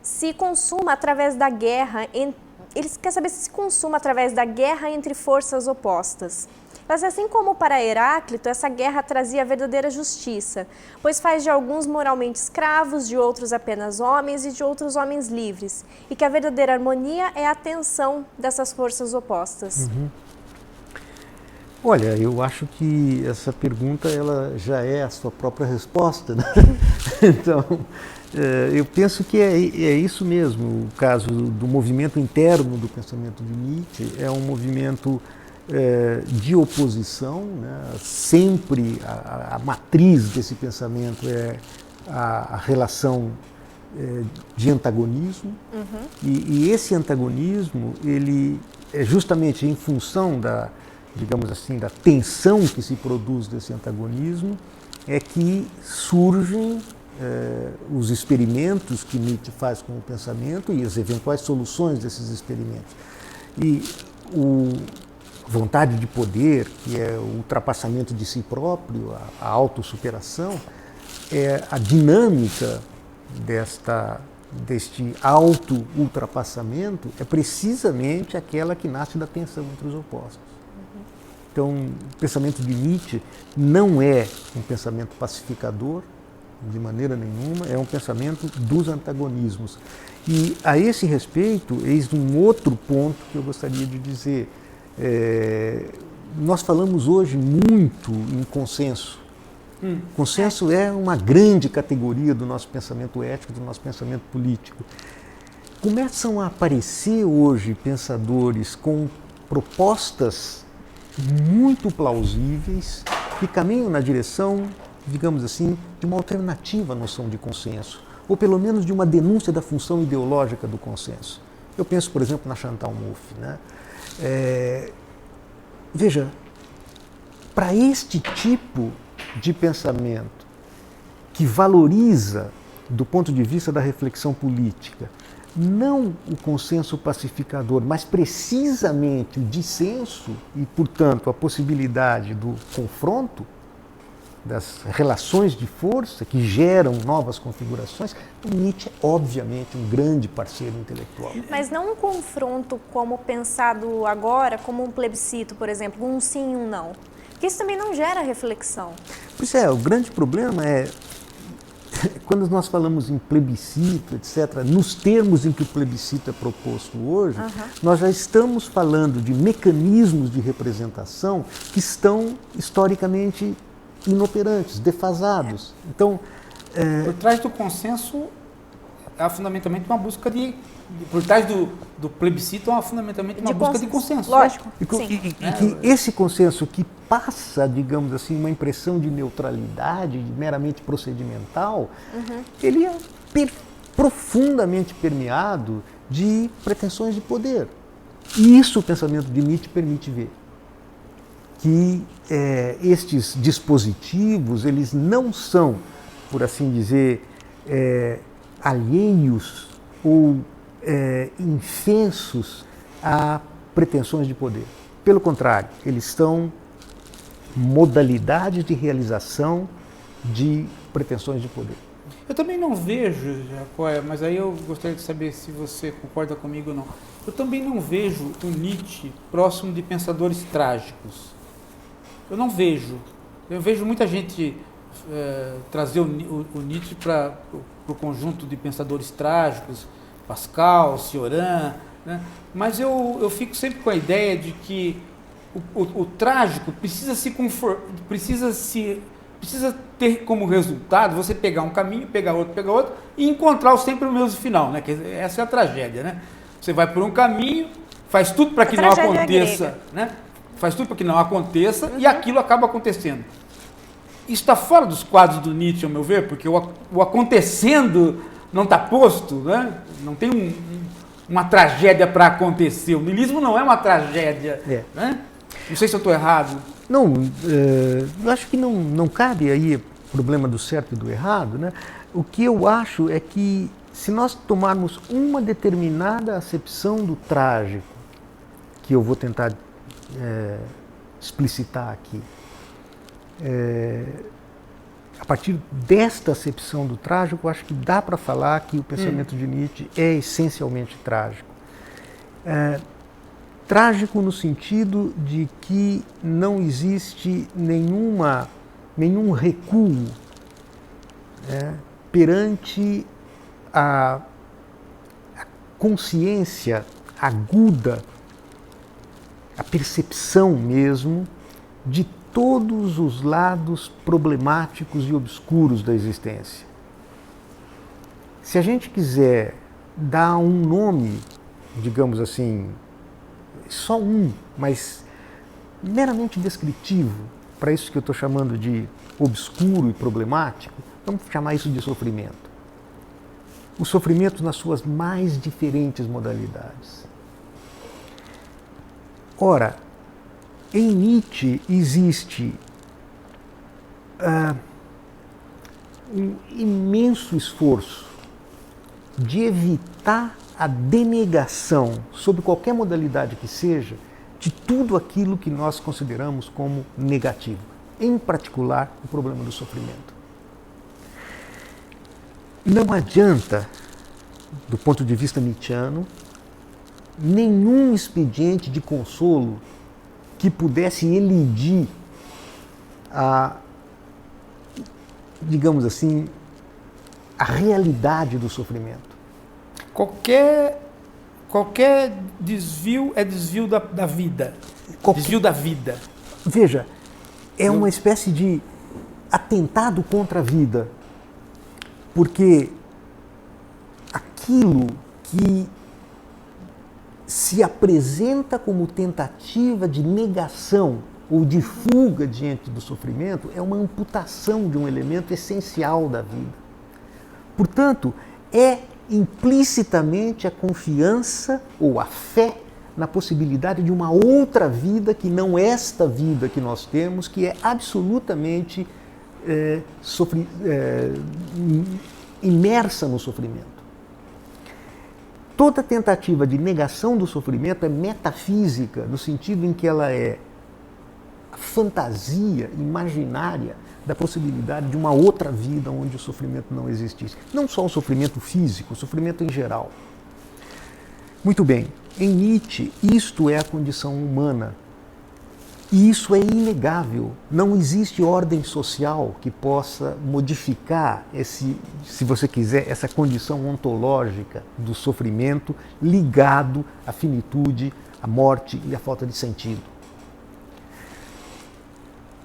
se consuma através da guerra, ele quer saber se consuma através da guerra entre forças opostas. Mas assim como para Heráclito, essa guerra trazia a verdadeira justiça, pois faz de alguns moralmente escravos, de outros apenas homens e de outros homens livres, e que a verdadeira harmonia é a tensão dessas forças opostas. Olha, eu acho que essa pergunta ela já é a sua própria resposta, né? Então, eu penso que é isso mesmo. O caso do movimento interno do pensamento de Nietzsche é um movimento de oposição, né? Sempre a matriz desse pensamento é a relação de antagonismo, e esse antagonismo ele é justamente em função digamos assim, da tensão que se produz desse antagonismo, é que surgem os experimentos que Nietzsche faz com o pensamento e as eventuais soluções desses experimentos. E a vontade de poder, que é o ultrapassamento de si próprio, a autossuperação, a dinâmica deste auto-ultrapassamento é precisamente aquela que nasce da tensão entre os opostos. Então, o pensamento de Nietzsche não é um pensamento pacificador, de maneira nenhuma, é um pensamento dos antagonismos. E, a esse respeito, eis um outro ponto que eu gostaria de dizer. Nós falamos hoje muito em consenso. Consenso é uma grande categoria do nosso pensamento ético, do nosso pensamento político. Começam a aparecer hoje pensadores com propostas muito plausíveis que caminham na direção, digamos assim, de uma alternativa à noção de consenso, ou pelo menos de uma denúncia da função ideológica do consenso. Eu penso, por exemplo, na Chantal Mouffe, né? Veja, para este tipo de pensamento que valoriza, do ponto de vista da reflexão política, não o consenso pacificador, mas precisamente o dissenso e, portanto, a possibilidade do confronto, das relações de força que geram novas configurações, o Nietzsche é, obviamente, um grande parceiro intelectual. Mas não um confronto como pensado agora, como um plebiscito, por exemplo, um sim e um não. Porque isso também não gera reflexão. Pois é, o grande problema é quando nós falamos em plebiscito, etc., nos termos em que o plebiscito é proposto hoje, nós já estamos falando de mecanismos de representação que estão historicamente inoperantes, defasados. Então, por trás do consenso há fundamentalmente uma busca por trás do plebiscito há fundamentalmente uma busca de consenso. Lógico. E que esse consenso que passa, digamos assim, uma impressão de neutralidade, meramente procedimental, ele é profundamente permeado de pretensões de poder. E isso o pensamento de Nietzsche permite ver. Que estes dispositivos, eles não são, por assim dizer, alheios ou infensos a pretensões de poder. Pelo contrário, eles são modalidades de realização de pretensões de poder. Eu também não vejo, Jacóia, mas aí eu gostaria de saber se você concorda comigo ou não. Eu também não vejo o Nietzsche próximo de pensadores trágicos. Eu não vejo. Eu vejo muita gente trazer o Nietzsche para o conjunto de pensadores trágicos, Pascal, Cioran, né? Mas eu fico sempre com a ideia de que o trágico precisa ter como resultado você pegar um caminho, pegar outro e encontrar sempre o mesmo final, né? Essa é a tragédia, né? Você vai por um caminho, faz tudo para que não aconteça, né? Faz tudo para que não aconteça e aquilo acaba acontecendo. Isso está fora dos quadros do Nietzsche, ao meu ver, porque o acontecendo não está posto, né? Não tem uma tragédia para acontecer. O niilismo não é uma tragédia. Né? Não sei se eu estou errado. Não, eu acho que não cabe aí o problema do certo e do errado, né? O que eu acho é que se nós tomarmos uma determinada acepção do trágico, que eu vou tentar explicitar aqui, a partir desta acepção do trágico, eu acho que dá para falar que o pensamento de Nietzsche é essencialmente trágico. Trágico no sentido de que não existe nenhum recuo, né, perante a consciência aguda, a percepção mesmo de todos os lados problemáticos e obscuros da existência. Se a gente quiser dar um nome, digamos assim, só um, mas meramente descritivo, para isso que eu estou chamando de obscuro e problemático, vamos chamar isso de sofrimento. O sofrimento nas suas mais diferentes modalidades. Ora, em Nietzsche existe um imenso esforço de evitar a denegação, sob qualquer modalidade que seja, de tudo aquilo que nós consideramos como negativo, em particular o problema do sofrimento. Não adianta, do ponto de vista nietzschiano, nenhum expediente de consolo que pudesse elidir a, digamos assim, a realidade do sofrimento. Qualquer desvio é desvio da vida. Desvio da vida. Veja, é uma espécie de atentado contra a vida. Porque aquilo que se apresenta como tentativa de negação ou de fuga diante do sofrimento é uma amputação de um elemento essencial da vida. Portanto, é implicitamente a confiança ou a fé na possibilidade de uma outra vida que não esta vida que nós temos, que é absolutamente imersa no sofrimento. Toda tentativa de negação do sofrimento é metafísica, no sentido em que ela é a fantasia imaginária da possibilidade de uma outra vida onde o sofrimento não existisse. Não só o sofrimento físico, o sofrimento em geral. Muito bem, em Nietzsche, isto é a condição humana. E isso é inegável. Não existe ordem social que possa modificar se você quiser, essa condição ontológica do sofrimento ligado à finitude, à morte e à falta de sentido.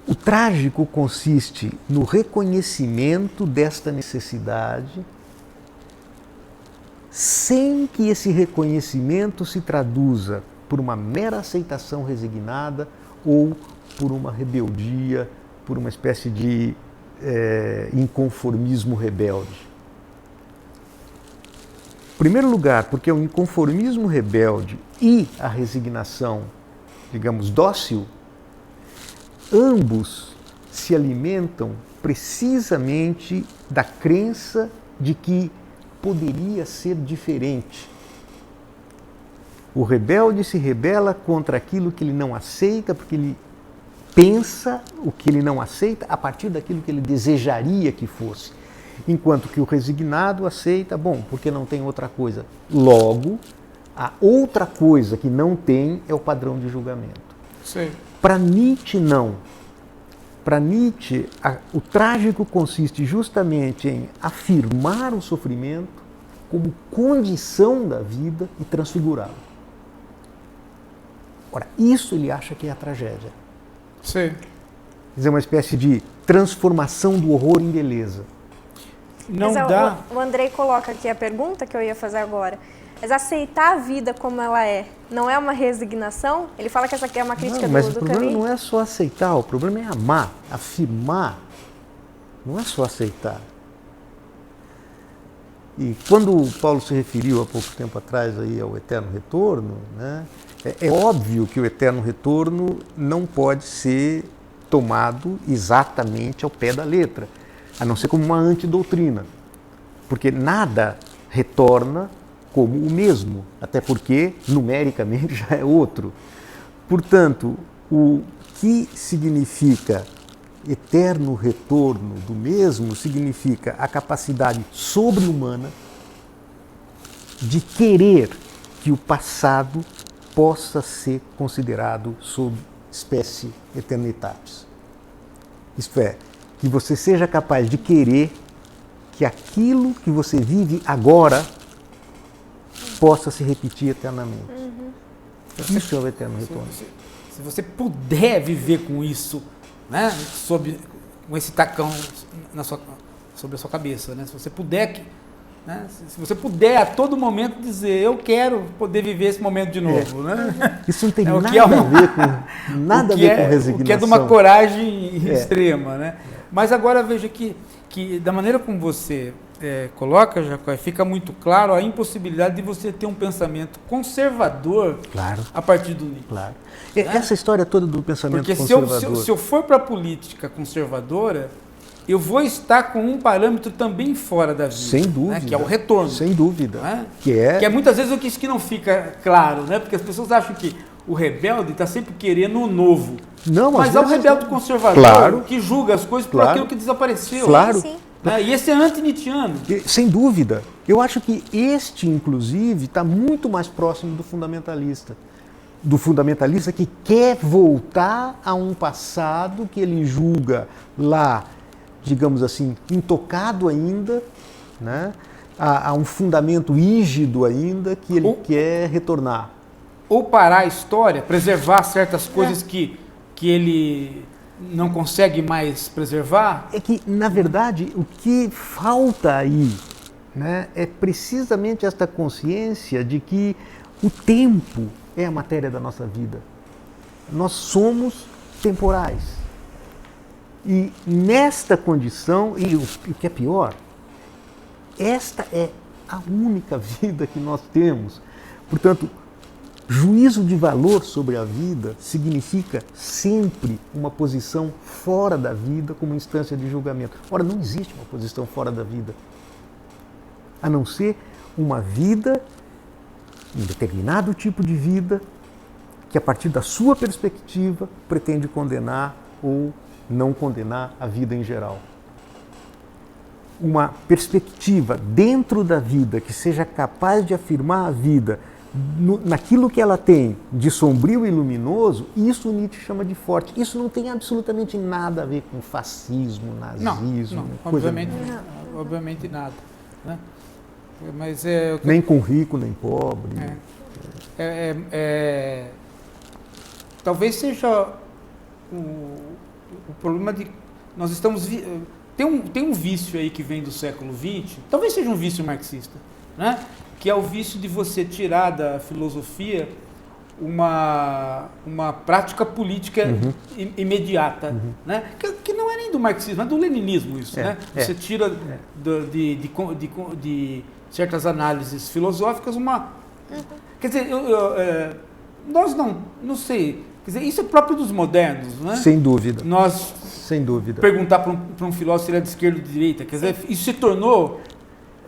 O trágico consiste no reconhecimento desta necessidade, sem que esse reconhecimento se traduza por uma mera aceitação resignada ou por uma rebeldia, por uma espécie de inconformismo rebelde. Em primeiro lugar, porque o inconformismo rebelde e a resignação, digamos, dócil, ambos se alimentam precisamente da crença de que poderia ser diferente. O rebelde se rebela contra aquilo que ele não aceita, porque ele pensa o que ele não aceita a partir daquilo que ele desejaria que fosse. Enquanto que o resignado aceita, bom, porque não tem outra coisa. Logo, a outra coisa que não tem é o padrão de julgamento. Sim. Para Nietzsche, não. Para Nietzsche, o trágico consiste justamente em afirmar o sofrimento como condição da vida e transfigurá-lo. Ora, isso ele acha que é a tragédia. Sim. Quer dizer, uma espécie de transformação do horror em beleza. Não Mas dá. O Andrei coloca aqui a pergunta que eu ia fazer agora. Mas aceitar a vida como ela é, não é uma resignação? Ele fala que essa aqui é uma crítica Não, mas do o problema Camus. não é só aceitar, o problema é amar, afirmar. Não é só aceitar. E quando o Paulo se referiu há pouco tempo atrás aí ao eterno retorno, né, é óbvio que o eterno retorno não pode ser tomado exatamente ao pé da letra, a não ser como uma antidoutrina, porque nada retorna como o mesmo, até porque numericamente já é outro. Portanto, o que significa eterno retorno do mesmo significa a capacidade sobre-humana de querer que o passado possa ser considerado sob espécie eternitatis. Isto é, que você seja capaz de querer que aquilo que você vive agora possa se repetir eternamente. Isso é o eterno retorno. Se você puder viver com isso, né, com esse tacão sobre a sua cabeça, né, se você puder, né, se você puder a todo momento dizer, eu quero poder viver esse momento de novo, né? Isso não tem nada a ver com resignação. O que é de uma coragem extrema, né? Mas agora veja que da maneira como você coloca, Jacó, fica muito claro a impossibilidade de você ter um pensamento conservador a partir do Nietzsche. Claro. Né? Essa história toda do pensamento Porque conservador... se eu for para a política conservadora, eu vou estar com um parâmetro também fora da vida. Sem dúvida. Né? Que é o retorno. Sem dúvida. Né? Que é muitas vezes isso que não fica claro, né? Porque as pessoas acham que o rebelde está sempre querendo o novo. Não, mas há um rebelde conservador que julga as coisas por aquilo que desapareceu. Claro. Sim. E esse é anti-nietzschiano. Sem dúvida. Eu acho que este, inclusive, está muito mais próximo do fundamentalista. Do fundamentalista que quer voltar a um passado que ele julga lá, digamos assim, intocado ainda, né? A um fundamento rígido ainda que ele quer retornar. Ou parar a história, preservar certas coisas que ele não consegue mais preservar. É que, na verdade, o que falta aí, né, é precisamente esta consciência de que o tempo é a matéria da nossa vida. Nós somos temporais. E nesta condição, e o que é pior, esta é a única vida que nós temos. Portanto, juízo de valor sobre a vida significa sempre uma posição fora da vida como instância de julgamento. Ora, não existe uma posição fora da vida, a não ser uma vida, um determinado tipo de vida, que a partir da sua perspectiva pretende condenar ou não condenar a vida em geral. Uma perspectiva dentro da vida que seja capaz de afirmar a vida naquilo que ela tem de sombrio e luminoso, isso o Nietzsche chama de forte. Isso não tem absolutamente nada a ver com fascismo, nazismo, obviamente nada. Né? Mas nem com rico, nem pobre. Talvez seja o problema de nós estamos tem um vício aí que vem do século XX, talvez seja um vício marxista, né? Que é o vício de você tirar da filosofia uma prática política imediata, né? Que não é nem do marxismo, é do leninismo isso, né? Você tira de certas análises filosóficas quer dizer, nós não sei, quer dizer, isso é próprio dos modernos, né? Sem dúvida. Sem dúvida. Perguntar para um filósofo se ele é de esquerda ou de direita, quer dizer, isso se tornou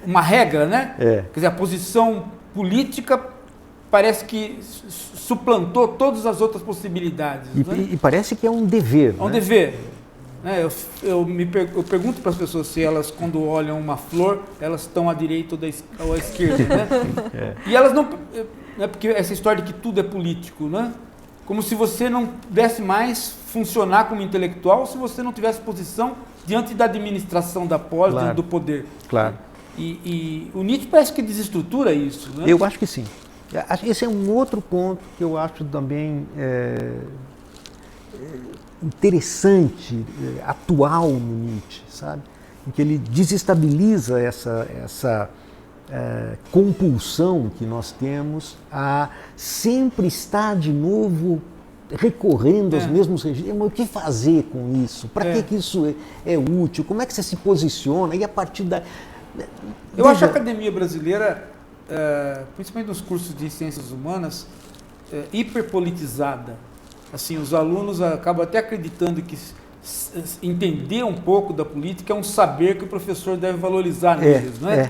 uma regra, né? Quer dizer, a posição política parece que suplantou todas as outras possibilidades. E parece que é um dever. É um dever. Eu pergunto para as pessoas se elas, quando olham uma flor, elas estão à direita ou à esquerda, né? E elas não... porque essa história de que tudo é político, né? Como se você não pudesse mais funcionar como intelectual se você não tivesse posição diante da administração da polis, diante do poder. Claro. E o Nietzsche parece que desestrutura isso, né? Eu acho que sim. Esse é um outro ponto que eu acho também interessante, atual no Nietzsche, sabe? Em que ele desestabiliza essa compulsão que nós temos a sempre estar de novo recorrendo aos mesmos registros. Mas o que fazer com isso? Para que isso é útil? Como é que você se posiciona? E a partir da... Eu acho a academia brasileira, principalmente nos cursos de ciências humanas, hiperpolitizada. Assim, os alunos acabam até acreditando que entender um pouco da política é um saber que o professor deve valorizar neles, né?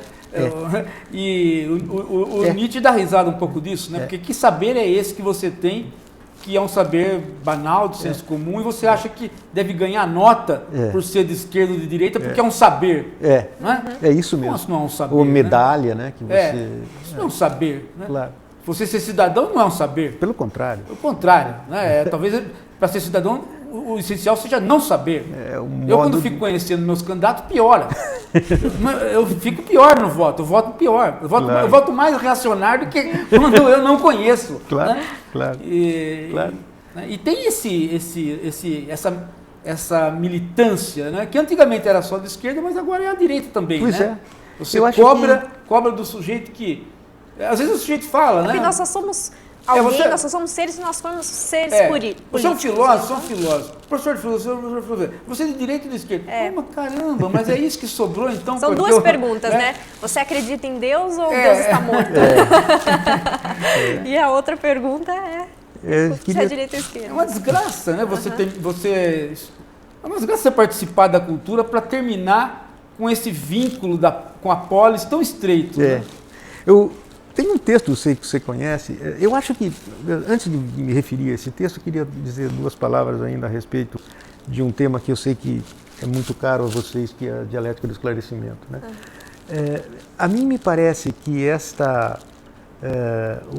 E o Nietzsche dá risada um pouco disso, né? Porque que saber é esse que você tem, que é um saber banal, de senso comum, e você acha que deve ganhar nota por ser de esquerda ou de direita, porque é um saber. Não é? É isso mesmo. Isso não é um saber. Ou medalha, né? Que você... Isso não é um saber. Né? Claro. Você ser cidadão não é um saber. Pelo contrário. Pelo contrário, né? Talvez para ser cidadão o essencial seja não saber. Eu, quando fico conhecendo meus candidatos, piora. Eu fico pior no voto, eu voto pior. Eu voto mais reacionário do que quando eu não conheço. Claro, né? claro. E tem essa militância, né? Que antigamente era só da esquerda, mas agora é a direita também. Pois né? é. Você cobra do sujeito que... Às vezes o sujeito fala, né? Porque nós só somos nós só somos seres e nós somos seres políticos. Você é um filósofo, professor de filosofia, você é de direita ou de esquerda? Mas caramba, mas é isso que sobrou então? São duas perguntas, né? Você acredita em Deus ou Deus está morto? E a outra pergunta se é direita ou esquerda. É uma desgraça, né? É uma desgraça você participar da cultura para terminar com esse vínculo com a polis tão estreito. Né? Tem um texto, eu sei que você conhece, eu acho que, antes de me referir a esse texto, eu queria dizer 2 palavras ainda a respeito de um tema que eu sei que é muito caro a vocês, que é a dialética do esclarecimento. Né? A mim me parece que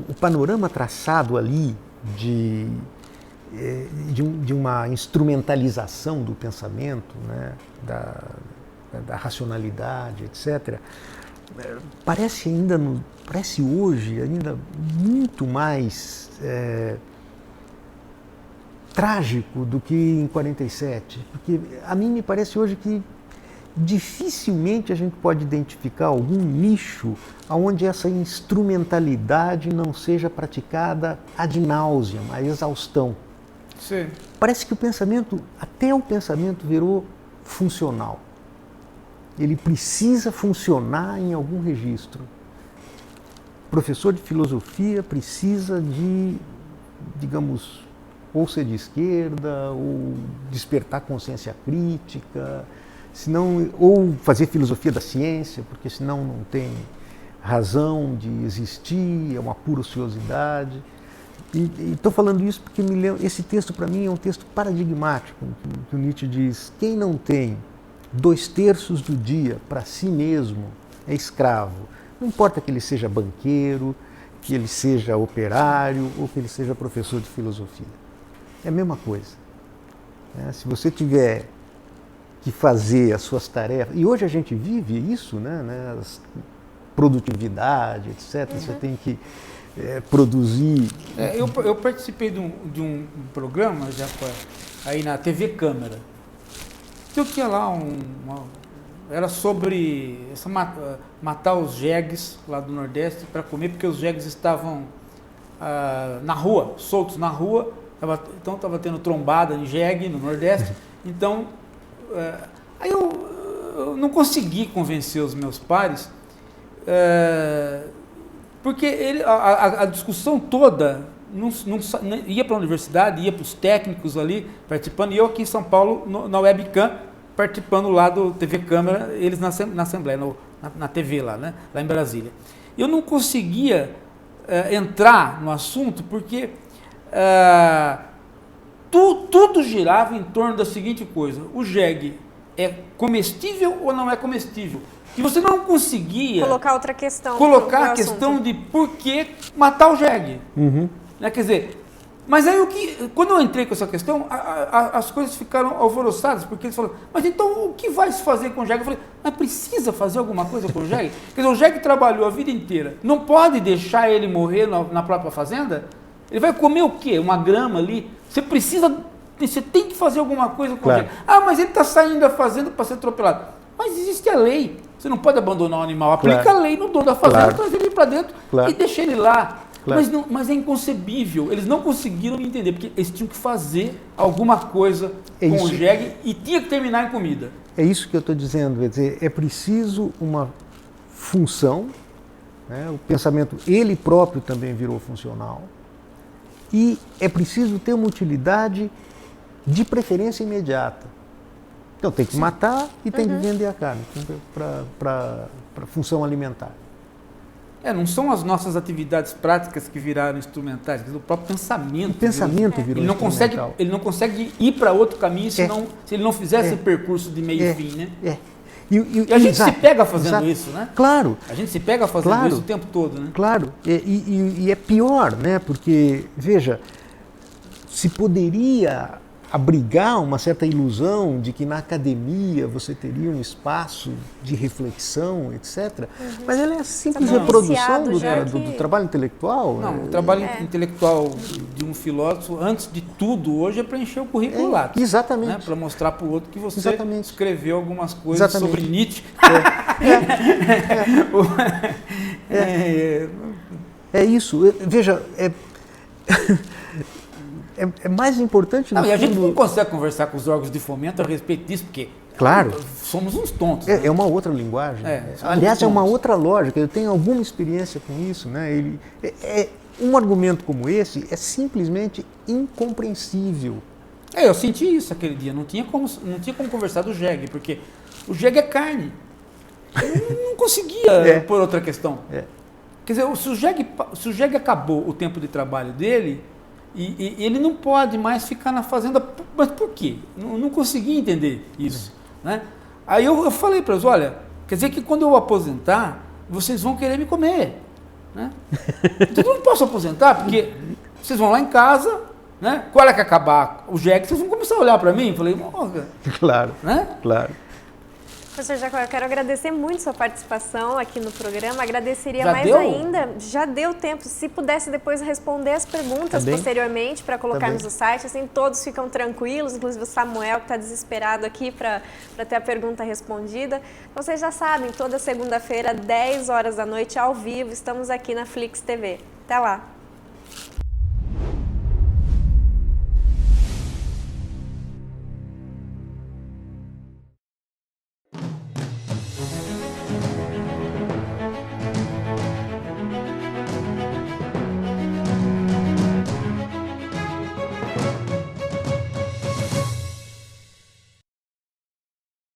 o panorama traçado ali de uma instrumentalização do pensamento, né? da racionalidade, etc., parece hoje ainda muito mais trágico do que em 47, porque a mim me parece hoje que dificilmente a gente pode identificar algum nicho onde essa instrumentalidade não seja praticada ad nauseam, a exaustão. Sim. Parece que até o pensamento virou funcional. Ele precisa funcionar em algum registro. O professor de filosofia precisa de, digamos, ou ser de esquerda, ou despertar consciência crítica, ou fazer filosofia da ciência, porque senão não tem razão de existir, é uma pura ociosidade. E estou falando isso porque esse texto, para mim, é um texto paradigmático, que o Nietzsche diz: quem não tem 2/3 do dia para si mesmo é escravo. Não importa que ele seja banqueiro, que ele seja operário ou que ele seja professor de filosofia. É a mesma coisa. Se você tiver que fazer as suas tarefas, e hoje a gente vive isso, né? Produtividade, etc. Você tem que produzir. Eu participei de um programa já aí na TV Câmara. Eu tinha lá era sobre matar os jegues lá do Nordeste para comer, porque os jegues estavam na rua, soltos na rua, então estava tendo trombada em jegue no Nordeste. Então, aí eu não consegui convencer os meus pares, porque a discussão toda não ia para a universidade, ia para os técnicos ali participando, e eu aqui em São Paulo, na webcam, participando lá do TV Câmara, eles na Assembleia, na TV lá, né, lá em Brasília. Eu não conseguia entrar no assunto porque tudo girava em torno da seguinte coisa: o jegue é comestível ou não é comestível? E você não conseguia colocar outra questão. Colocar a questão de por que matar o jegue. Uhum. Né? Quer dizer, mas aí quando eu entrei com essa questão, as coisas ficaram alvoroçadas, porque eles falaram: mas então o que vai se fazer com o jegue? Eu falei: mas precisa fazer alguma coisa com o jegue? Quer dizer, o jegue trabalhou a vida inteira, não pode deixar ele morrer na própria fazenda? Ele vai comer o quê? Uma grama ali? Você tem que fazer alguma coisa com o jegue. Mas ele está saindo da fazenda para ser atropelado. Mas existe a lei. Você não pode abandonar o animal. Aplica a lei no dono da fazenda, traz ele para dentro e deixa ele lá. Mas é inconcebível. Eles não conseguiram entender, porque eles tinham que fazer alguma coisa com o jegue e tinha que terminar em comida. É isso que eu estou dizendo. Quer dizer, é preciso uma função, né? O pensamento, ele próprio também virou funcional, e é preciso ter uma utilidade de preferência imediata. Então tem que matar e tem que vender a carne para função alimentar. Não são as nossas atividades práticas que viraram instrumentais, o próprio pensamento. O pensamento virou instrumental. Ele não consegue ir para outro caminho se ele não fizesse o percurso de meio e fim, né? E a gente se pega fazendo exato. isso, né? Claro. A gente se pega fazendo Claro. isso o tempo todo, né? Claro, e é pior, né? Porque, veja, se poderia abrigar uma certa ilusão de que na academia você teria um espaço de reflexão, etc. Mas ela é a simples Tá reprodução do, já do que- trabalho intelectual. Não, o trabalho intelectual de um filósofo, antes de tudo, hoje é preencher o currículo lá. Exatamente. Né? Para mostrar para o outro que você Exatamente. escreveu algumas coisas Exatamente. sobre Nietzsche. É isso. Veja, é mais importante... Não, e a gente fundo- não consegue conversar com os órgãos de fomento a respeito disso, porque Claro. somos uns tontos. Né? É uma outra linguagem. somos Aliás, é uma tontos. outra lógica. Eu tenho alguma experiência com isso. Né? Um argumento como esse é simplesmente incompreensível. Eu senti isso aquele dia. Não tinha como conversar do jegue, porque o jegue é carne. Eu não conseguia por outra questão. Quer dizer, se o jegue acabou o tempo de trabalho dele, e ele não pode mais ficar na fazenda. Mas por quê? Não consegui entender isso. Né? Aí eu falei para eles, olha, quer dizer que quando eu aposentar, vocês vão querer me comer. Né? Então eu não posso aposentar, porque vocês vão lá em casa, né? Qual é que acabar o jegue, vocês vão começar a olhar para mim. Eu falei, Claro, né? claro. Professor Jacó, eu quero agradecer muito sua participação aqui no programa. Agradeceria Já mais deu? ainda. Já deu tempo. Se pudesse depois responder as perguntas Tá bem. posteriormente para colocarmos bem. no site, assim todos ficam tranquilos, inclusive o Samuel que está desesperado aqui para ter a pergunta respondida. Vocês já sabem, toda segunda-feira, 10 horas da noite, ao vivo, estamos aqui na Flix TV. Até lá!